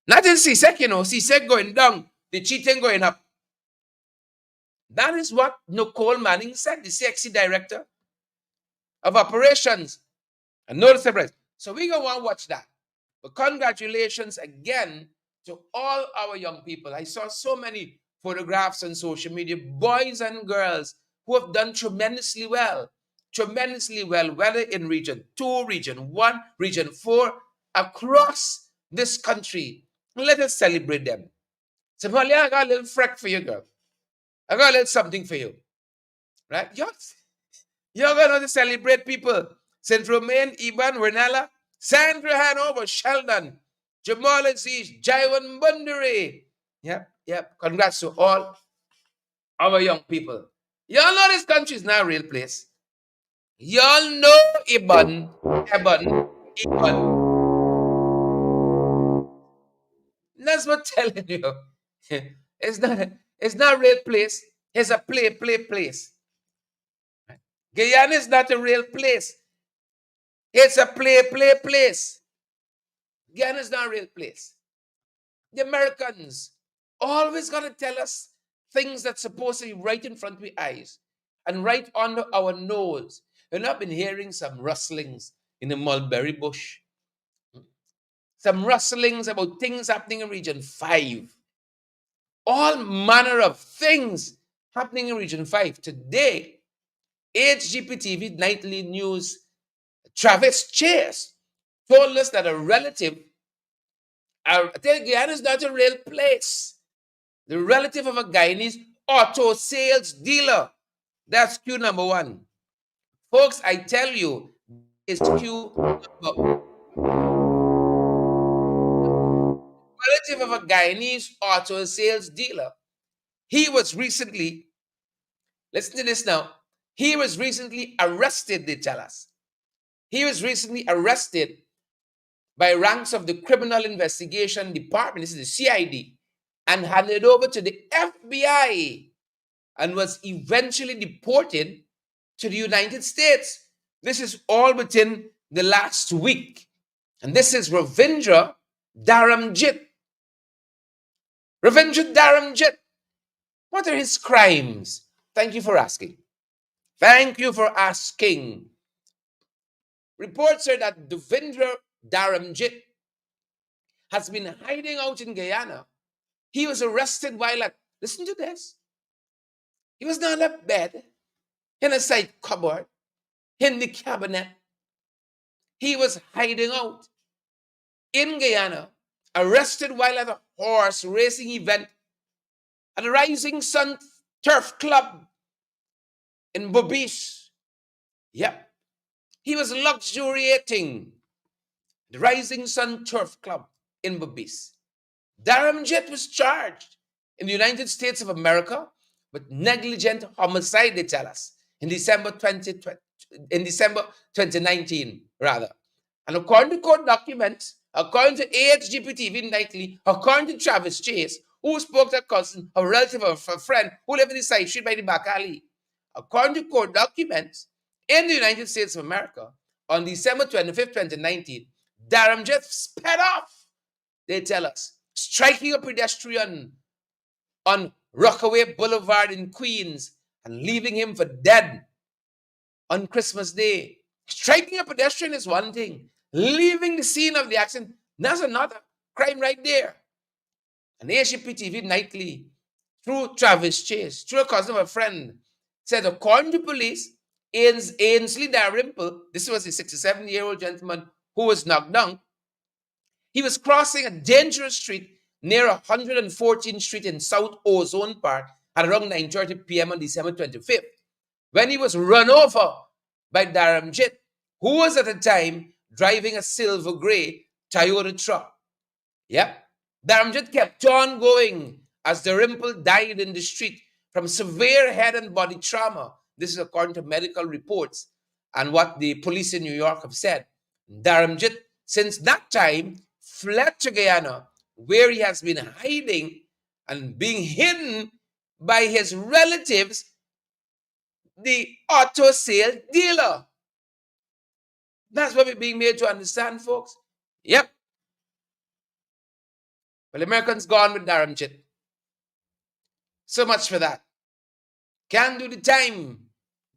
Speaker 1: Not in CSEC, you know, CSEC going down, the cheating going up. That is what Nicole Manning said, the CXC director of operations. And noticeable rise. So we're going to want to watch that. But congratulations again to all our young people. I saw so many photographs on social media, boys and girls who have done tremendously well, whether in Region 2, Region 1, Region 4, across this country. Let us celebrate them. So, Molly, I got a little freck for you, girl. I got a little something for you. Right? You're going to celebrate people. St. Romain, Iban, Renella, Sandra Hanover, Sheldon, Jamal Aziz, Jaiwan Bundari. Yep. Congrats to all our young people. Y'all know this country is not a real place. Y'all know Iban. That's what I'm telling you. It's not a real place. It's a place. Guyana is not a real place. It's a place. Guyana is not a real place. The Americans always got to tell us things that's supposed to be right in front of our eyes and right under our nose. And I've been hearing some rustlings in the mulberry bush. Some rustlings about things happening in Region 5. All manner of things happening in Region 5. Today, HGP-TV Nightly News, Travis Chase told us that a relative, I tell you, Guyana is not a real place. The relative of a Guyanese auto sales dealer. That's cue number one. Folks, I tell you, is cue number relative of a Guyanese auto sales dealer. He was recently, listen to this now, he was recently arrested, they tell us. He was recently arrested by ranks of the Criminal Investigation Department, this is the CID, and handed over to the FBI and was eventually deported to the United States. This is all within the last week. And this is Ravindra Daramjit. Ravindra Daramjit. What are his crimes? Thank you for asking. Reports are that Ravindra Daramjit has been hiding out in Guyana. He was arrested while listen to this. He was not in a bed, in a side cupboard, in the cabinet. He was hiding out in Guyana, arrested while at a horse racing event at the Rising Sun Turf Club in Bobis. Yep. He was luxuriating at the Rising Sun Turf Club in Bobis. Daramjit was charged in the United States of America with negligent homicide, they tell us, in December 2019, rather. And according to court documents, according to AHGP-TV Nightly, according to Travis Chase, who spoke to a cousin, a relative of a friend who lived in the side street by the back alley, according to court documents, in the United States of America, on December 25th, 2019, Daramjit sped off, they tell us, striking a pedestrian on Rockaway Boulevard in Queens and leaving him for dead on Christmas Day. Striking a pedestrian is one thing. Leaving the scene of the accident, that's another crime right there. And AHGP-TV Nightly, through Travis Chase, through a cousin of a friend, said according to police, Ainsley Dalrymple, this was a 67-year-old gentleman who was knocked down. He was crossing a dangerous street near 114th Street in South Ozone Park at around 9:30 p.m. on December 25th, when he was run over by Daramjit, who was at the time driving a silver gray Toyota truck. Yep. Daramjit kept on going as Darimple died in the street from severe head and body trauma. This is according to medical reports and what the police in New York have said. Daramjit, since that time, fled to Guyana, where he has been hiding and being hidden by his relatives, the auto sale dealer. That's what we're being made to understand, folks. Yep. Well, Americans gone with Daramjit. So much for that. Can't do the time.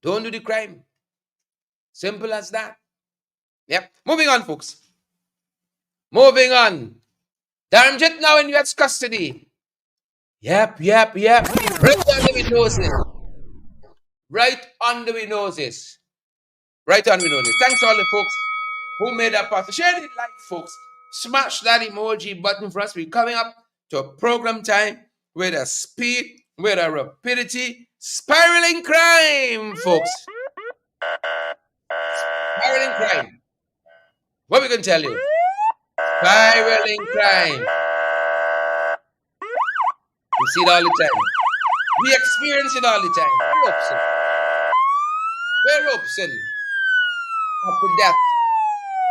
Speaker 1: Don't do the crime. Simple as that. Yep. Moving on, folks. Moving on. Daramjit now in U.S. custody. Yep. Right under the noses. Right under the noses. Right under the noses. Thanks to all the folks who made that possible. Share the like, folks. Smash that emoji button for us. We're coming up to a program time with a speed, with a rapidity, spiraling crime, folks. Spiraling crime. What we gonna tell you? Spiraling crime. We see it all the time. We experience it all the time. We're Robson. Up to death.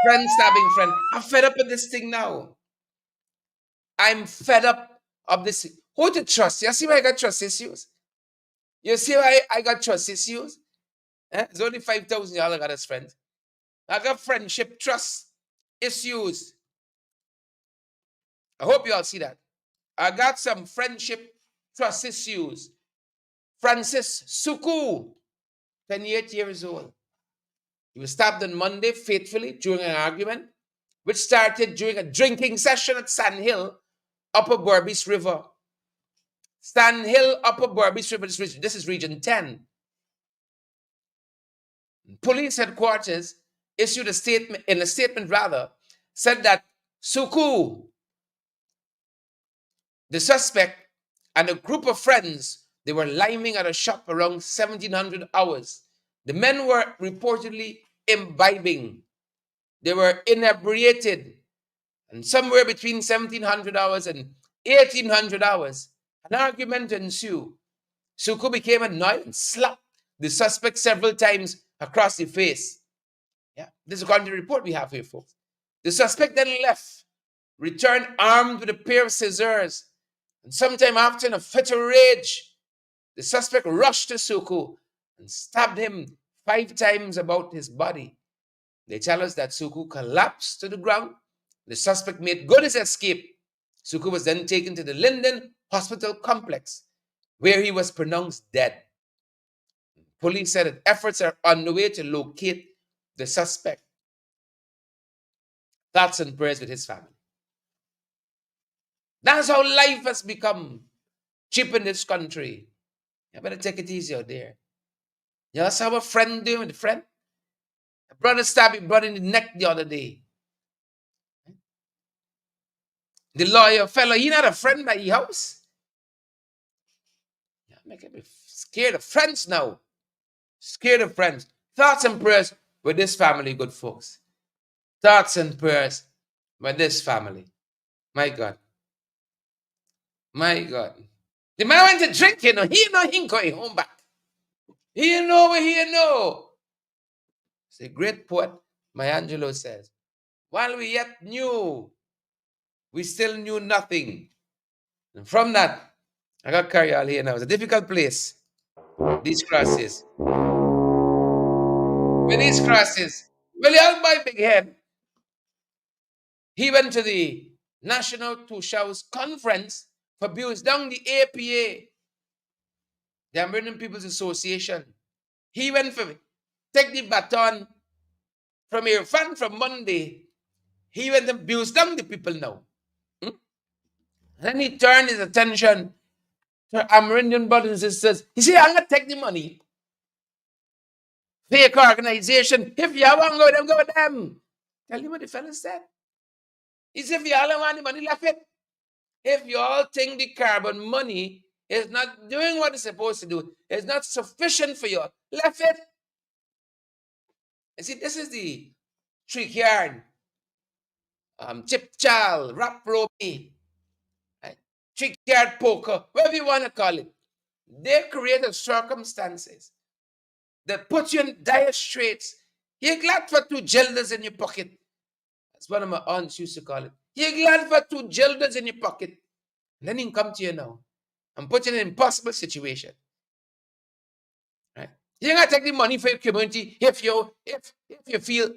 Speaker 1: Friend stabbing friend. I'm fed up with this thing now. I'm fed up of this. Who to trust? You see why I got trust issues? You see why I got trust issues? It's only 5,000 y'all I got as friends. I got friendship trust issues. I hope you all see that. I got some friendship trust issues. Francis Suku, 28 years old. He was stabbed on Monday faithfully during an argument, which started during a drinking session at Sand Hill, Upper Berbice River. Sand Hill, Upper Berbice River, this is Region 10. Police headquarters issued a statement, said that Suku, the suspect, and a group of friends, they were liming at a shop around 1700 hours. The men were reportedly imbibing. They were inebriated. And somewhere between 1700 hours and 1800 hours, an argument ensued. Suku became annoyed and slapped the suspect several times across the face. Yeah, this is according to the report we have here, folks. The suspect then left, returned armed with a pair of scissors, and sometime after, in a fit of rage, the suspect rushed to Suku and stabbed him 5 times about his body. They tell us that Suku collapsed to the ground. The suspect made good his escape. Suku was then taken to the Linden Hospital complex, where he was pronounced dead. Police said that efforts are underway to locate the suspect. Thoughts and prayers with his family. That's how life has become cheap in this country. You better take it easy out there. You know, saw a friend doing with a friend. A brother stabbed his brother in the neck the other day. The lawyer fellow, he not a friend by your house. Yeah, make me scared of friends now. Scared of friends. Thoughts and prayers with this family, good folks. Thoughts and prayers with this family. My God. My God. The man went to drink, you know. He going home back. He know what he know. It's a great poet, Maya Angelou says, while we yet knew, we still knew nothing. And from that, I got carried all here now. It's a difficult place. These crosses. With these crosses, well, he held my big head. He went to the National Tushaus Conference for abuse down the APA, the American People's Association. He went for take the baton from here, fan from Monday. He went and abuse down the people now. Then he turned his attention to Amerindian brothers and sisters. He said, I'm going to take the money. Fake organization. If you want to go with them, go with them. Tell you what the fellow said. He said, if you all want the money, laugh it. If you all think the carbon money It's not doing what it's supposed to do. It's not sufficient for you. Left it. You see, this is the trick yard. Chip chal, rap rope, trick yard poker, whatever you want to call it. They created circumstances that put you in dire straits. You're glad for 2 gilders in your pocket. That's one of my aunts used to call it. You're glad for 2 gilders in your pocket. And then he come to you now and put you in an impossible situation. Right? You're gonna take the money for your community if you feel,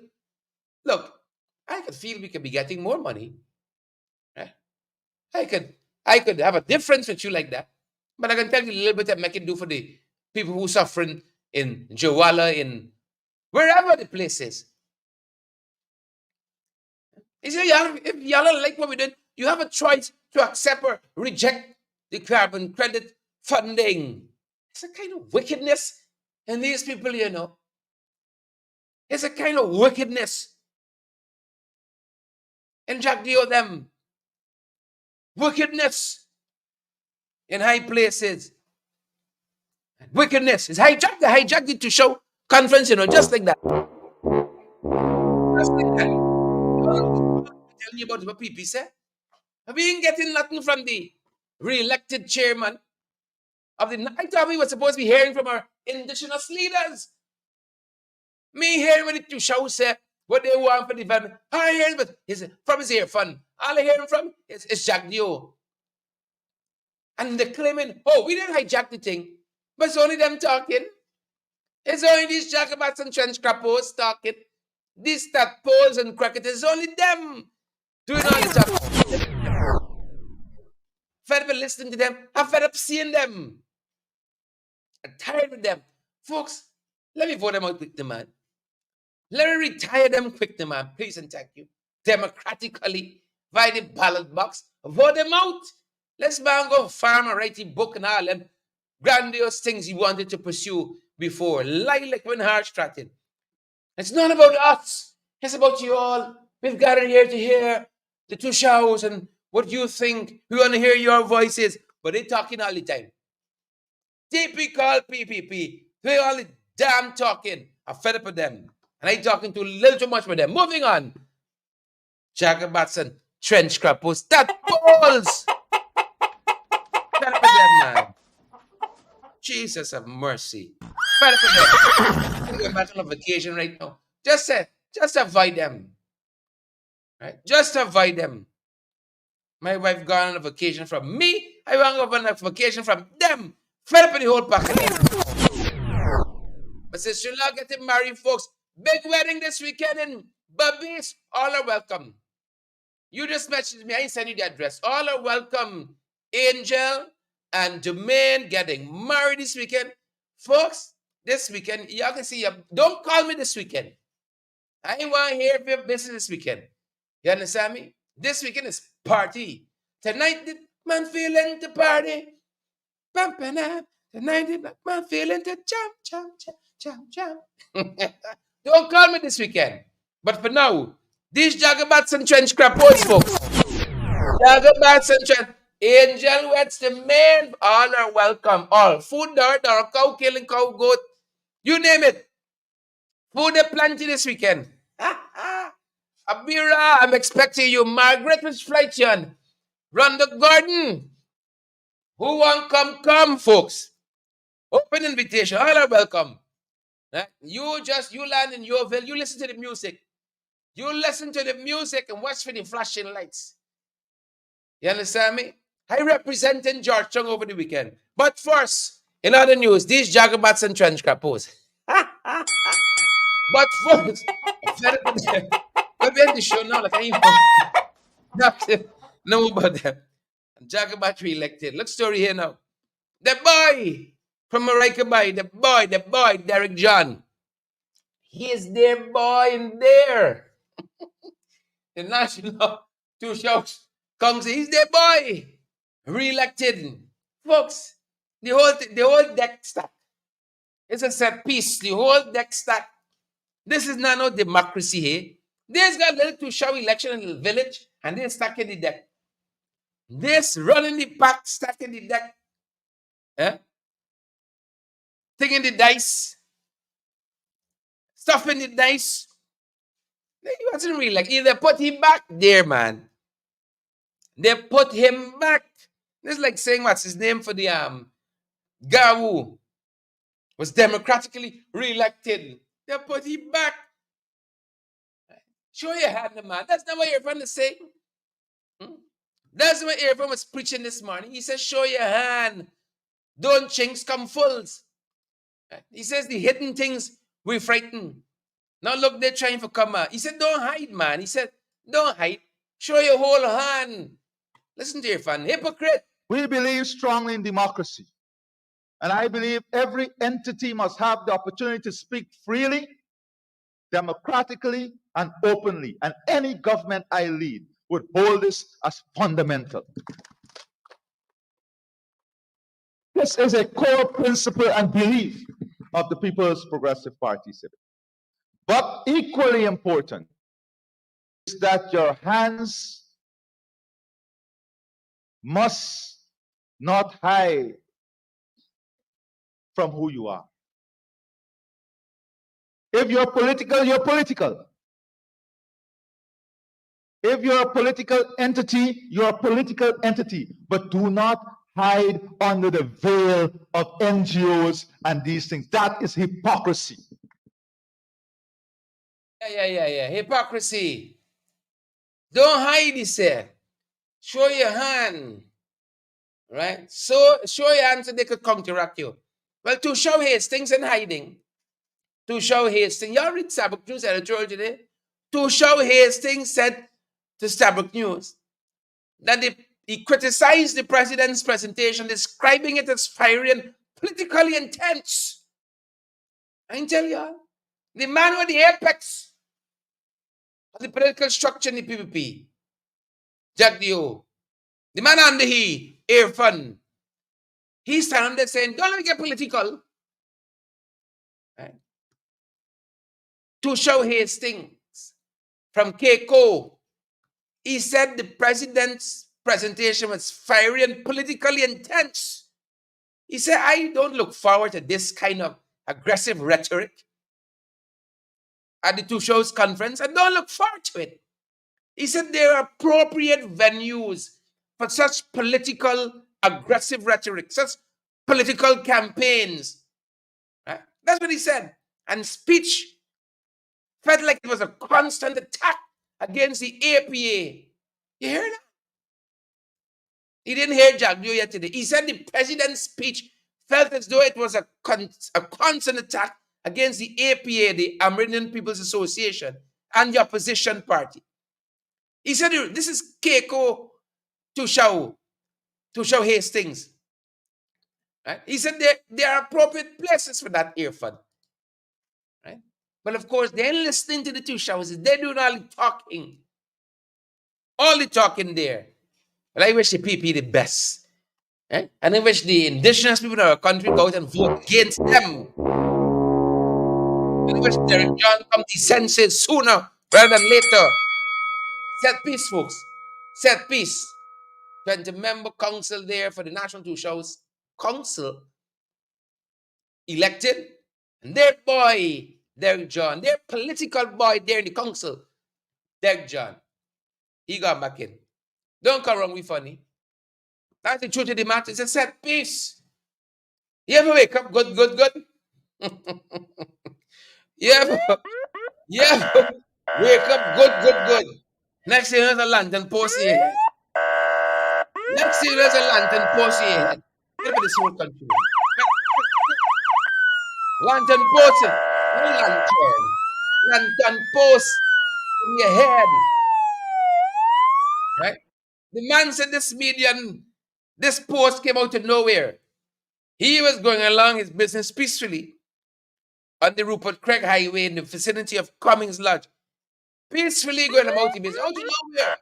Speaker 1: look, I could feel we could be getting more money. Right? I could have a difference with you like that. But I can tell you a little bit that I can do for the people who are suffering in Jawala, in wherever the place is. You see, if y'all don't like what we did, you have a choice to accept or reject the carbon credit funding. It's a kind of wickedness in these people, you know. It's a kind of wickedness in Jack Dio them. Wickedness in high places. Wickedness is hijacked it to show conference, you know, just like that. Just like that. Tell you about what people say. We ain't getting nothing from the re-elected chairman of the. I thought we were supposed to be hearing from our indigenous leaders. Me hearing what the two shows say, what they want for development. I hear but from his ear fund. All I hear him from is Jack Dio. And they're claiming, oh, we didn't hijack the thing. But it's only them talking. It's only these jacobats and trench crappos talking. These tadpoles and cricketers, it's only them doing all the talking. Fed up listening to them. I'm fed up seeing them. I'm tired with them. Folks, let me vote them out quick, man. Let me retire them quick, man. Please and thank you. Democratically, via the ballot box, vote them out. Let's go farm and write a book and all them grandiose things he wanted to pursue before. Like when Hart started. It's not about us. It's about you all. We've gathered here to hear the two shows and what you think. We want to hear your voices. But they're talking all the time. Typical PPP. They all the damn talking. I'm fed up with them. And I'm talking too little too much with them. Moving on. Jacobats and trench crappos. That balls. Fed up with them, man. Jesus have mercy. Fed up with them. I'm going back on vacation right now. Just avoid them. Right? Just avoid them. My wife gone on a vacation from me. I want to go on a vacation from them. Fed up with the whole package. But since you're not getting married, folks, big wedding this weekend in Bubbies. All are welcome. You just messaged me. I send you the address. All are welcome. Angel and Jermaine getting married this weekend. Folks, this weekend, y'all can see, don't call me this weekend. I ain't want to hear of your business this weekend. You understand me? This weekend is party. Tonight, the man feeling to party. Bumping up. Tonight, the man feeling to jump. Don't call me this weekend. But for now, these jagabats and trench crappos, folks. Jagabats and trench. Angel wets the man. All are welcome. All. Food dirt or cow killing, cow goat. You name it. Food are plenty this weekend. Abira, I'm expecting you. Margaret, which flight you on? Run the garden. Who want come, folks? Open invitation. All are welcome. You land in Yorville. You listen to the music. You listen to the music and watch for the flashing lights. You understand me? I represented Georgetown over the weekend. But first, in other news, these jagabats and trench crappos. But folks, we're in the show now. Like I know about them. Jagabat re-elected. Look story here now. The boy from Marikabay, the boy, Derek John. He is their boy in there. The national two shows. Comes, he's their boy. Re-elected. Folks, the whole deck stack. It's a set piece. The whole deck stack. This is not no democracy here. There's got a little two show election in the village, and they're stacking the deck. This running the pack, stacking the deck. Eh? Thing in the dice, stuff in the dice. He wasn't really like, either put him back there, man. They put him back. It's like saying, what's his name for the Gawu was democratically re-elected. They put him back. Show your hand, man. That's not what your friend is saying. That's what your friend was preaching this morning. He says, show your hand. Don't chinks come fulls. He says the hidden things we frighten. Now look, they're trying to come out. He said, don't hide, man. He said, don't hide. Show your whole hand. Listen to your friend. Hypocrite.
Speaker 8: We believe strongly in democracy. And I believe every entity must have the opportunity to speak freely, democratically, and openly. And any government I lead would hold this as fundamental. This is a core principle and belief of the People's Progressive Party. But equally important is that your hands must not hide from who you are. If you're political, you're political. If you're a political entity, you're a political entity. But do not hide under the veil of NGOs and these things. That is hypocrisy.
Speaker 1: Yeah. Hypocrisy. Don't hide, he said. Show your hand. Right? So show your hand so they could counteract you. Well, to show Hastings and hiding. To show Hastings. Y'all read Starbuck News editorial today? To show Hastings said to Starbuck News that he criticized the president's presentation, describing it as fiery and politically intense. I can tell you, the man with the apex of the political structure in the PPP, Jack Dio, the man under he, Irfan, he's standing there saying, don't let me get political. Right? To show Hastings from Keiko, he said the president's presentation was fiery and politically intense. He said, I don't look forward to this kind of aggressive rhetoric at the Two Shows conference. I don't look forward to it. He said there are appropriate venues for such political aggressive rhetoric, such political campaigns. Right? That's what he said. And speech felt like it was a constant attack against the APA. You hear that? He didn't hear Jagdio yet today. He said the president's speech felt as though it was a constant attack against the APA, the Amerindian People's Association, and the opposition party. He said, this is Keiko to show Hastings. Right? He said there are appropriate places for that earfund. Right? But of course, they're listening to the two shows. They're doing all the talking. All the talking there. Well, I wish the PP the best. Right? And I wish the indigenous people in our country go out and vote against them. And I wish Derek John come to senses sooner rather than later. Set peace, folks. Set peace. 20-member council there for the National Two Shows Council elected. And their boy, Derek John, their political boy there in the council, Derek John, he got back in. Don't come wrong with funny. That's the truth of the matter. It's a set piece. You ever wake up good? you ever wake up good? Next thing there's a lantern post in your head. Next thing there's a lantern post in your head. Look at this whole country. Lantern post. Lantern post in your head. Right? The man said this post came out of nowhere. He was going along his business peacefully on the Rupert Craig Highway in the vicinity of Cummings Lodge. Peacefully going about his business. Out of nowhere.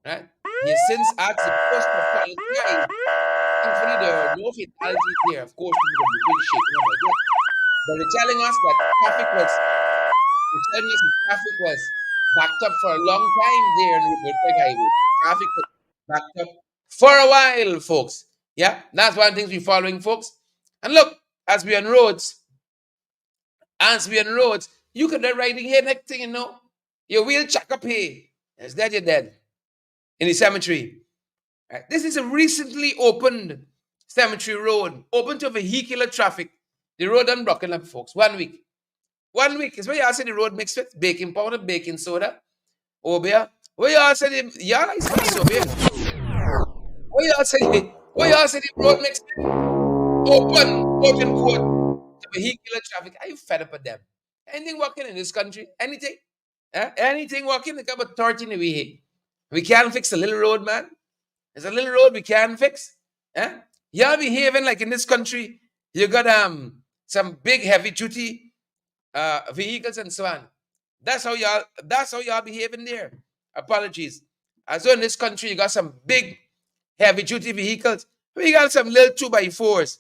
Speaker 1: Right? He has since asked the post to apologize. Thankfully, there are no fatalities here. Of course, people will be pretty shaken. Oh my God. But they're telling us that traffic was backed up for a long time there in Rupert Craig Highway. Traffic was backed up for a while, folks. Yeah, that's one of the things we're following, folks. And look, as we're on roads, you could be riding here next thing you know, your wheel check up here. It's dead, you're dead. In the cemetery. Right? This is a recently opened cemetery road, open to vehicular traffic. The road done broken up, folks. 1 week. 1 week is where you all say the road mixed with baking powder, baking soda. Obia. Where you all say the y'all like spice Obia. Where you all say the road mixed with open, quote unquote, to vehicular traffic. Are you fed up with them? Anything working in this country? Anything? Anything working? They got about 13 away here. We can't fix a little road, man. There's a little road we can fix. Y'all behaving like in this country, you got some big heavy duty vehicles and so on. That's how y'all behaving there. Apologies. As though in this country you got some big heavy duty vehicles. We got some little 2x4s.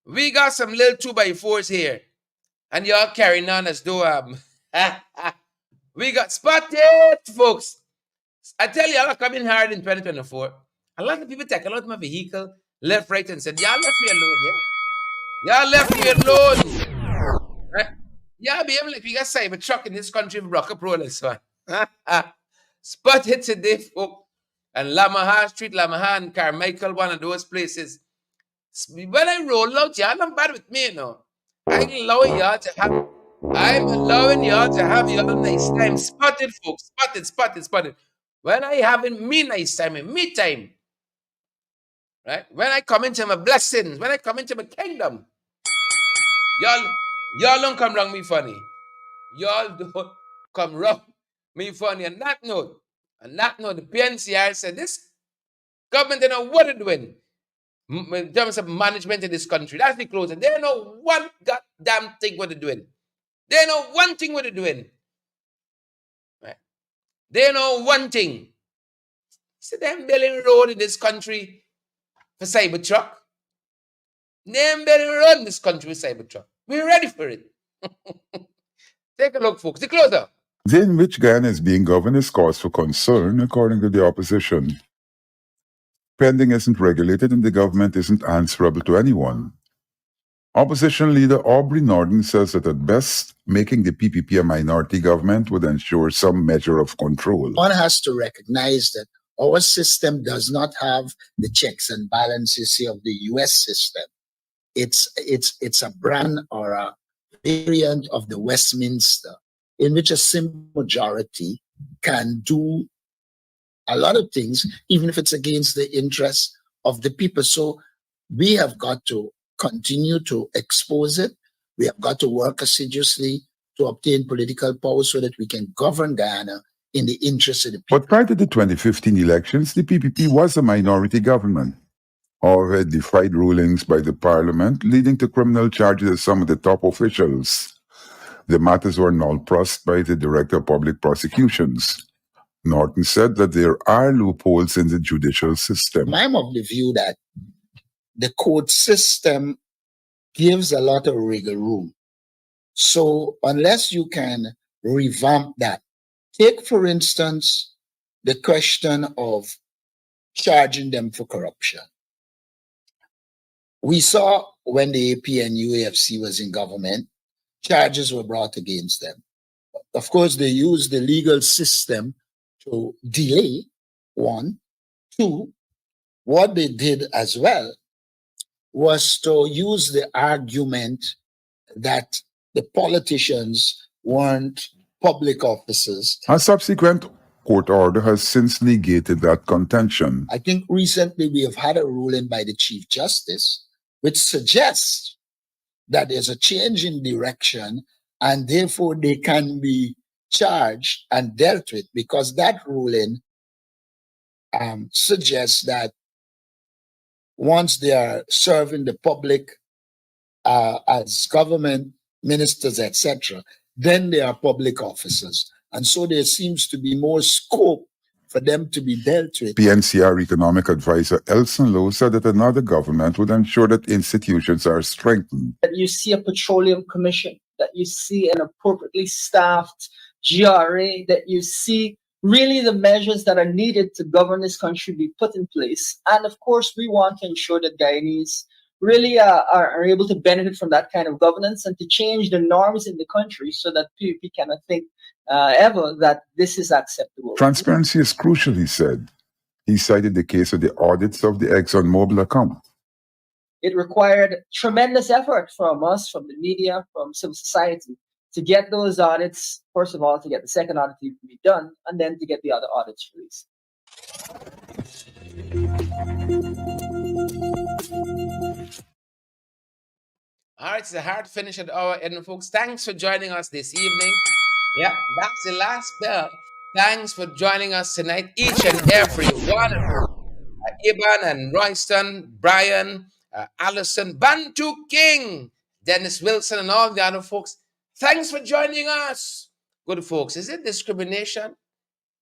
Speaker 1: We got some little 2x4s here. And y'all carrying on as though we got spotted, folks. I tell you, I'm coming hard in 2024. A lot of people take a lot of my vehicle left, right, and said, y'all left me alone, yeah? Y'all left me alone. Right? Y'all be able, like, we got cyber truck in this country, rock up roll and so on. Spotted today, folks. And Lamaha Street, Lamaha and Carmichael, one of those places. When I roll out, y'all not bad with me, you know. I'm allowing y'all to have your nice time. Spotted, folks. Spotted. When I having me nice time, me time. Right? When I come into my blessings, when I come into my kingdom, y'all don't come wrong me funny. Y'all don't come wrong me funny. On that note, the PNCR said this government don't know what they're doing in terms of management in this country. That's the closing. They don't know one goddamn thing what they're doing. They know one thing what they're doing. Right? They know one thing. So them building road in this country for Cybertruck. Them building road in this country with Cybertruck. We're ready for it. Take a look, folks. The closer.
Speaker 5: The way in which Guyana is being governed is cause for concern, according to the opposition. Spending isn't regulated and the government isn't answerable to anyone. Opposition leader Aubrey Norton says that at best, making the PPP a minority government would ensure some measure of control.
Speaker 9: One has to recognize that our system does not have the checks and balances of the US system. It's a brand or a variant of the Westminster, in which a simple majority can do a lot of things, even if it's against the interests of the people. So we have got to continue to expose it. We have got to work assiduously to obtain political power so that we can govern Guyana in the interest of the people.
Speaker 5: But prior to the 2015 elections, the PPP was a minority government. However, it defied rulings by the parliament, leading to criminal charges of some of the top officials. The matters were null-prossed by the Director of Public Prosecutions. Norton said that there are loopholes in the judicial system.
Speaker 9: I'm of the view that the court system gives a lot of wiggle room. So unless you can revamp that, take, for instance, the question of charging them for corruption. We saw when the APN UAFC was in government, charges were brought against them. Of course, they used the legal system to delay, one. Two, what they did as well was to use the argument that the politicians weren't public officers.
Speaker 5: A subsequent court order has since negated that contention.
Speaker 9: I think recently we have had a ruling by the Chief Justice which suggests that there's a change in direction and therefore they can be charged and dealt with, because that ruling suggests that once they are serving the public as government ministers, etc., then they are public officers. And so there seems to be more scope for them to be dealt with.
Speaker 5: PNCR economic advisor Elson Lowe said that another government would ensure that institutions are strengthened.
Speaker 10: That you see a petroleum commission, that you see an appropriately staffed GRA, that you see really the measures that are needed to govern this country be put in place. And of course, we want to ensure that Guyanese really are able to benefit from that kind of governance and to change the norms in the country so that PUP cannot think ever that this is acceptable.
Speaker 5: Transparency is crucial, he said. He cited the case of the audits of the ExxonMobil account.
Speaker 10: It required tremendous effort from us, from the media, from civil society, to get those audits, first of all, to get the second audit to be done, and then to get the other audits released.
Speaker 1: All right, it's a hard finish at our end, folks. Thanks for joining us this evening. Yeah, that's the last bell. Thanks for joining us tonight, each and every one of you. Iban and Royston, Brian, Allison, Bantu King, Dennis Wilson, and all the other folks. Thanks for joining us. Good folks, is it discrimination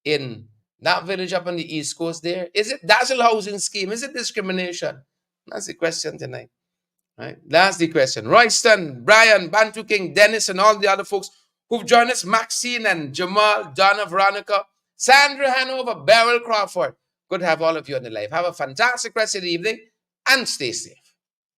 Speaker 1: in that village up on the East Coast there? Is it Dazzel housing scheme? Is it discrimination? That's the question tonight. Right? That's the question. Royston, Brian, Bantu King, Dennis, and all the other folks who've joined us, Maxine and Jamal, Donna, Veronica, Sandra Hanover, Beryl Crawford. Good to have all of you on the live. Have a fantastic rest of the evening and stay safe.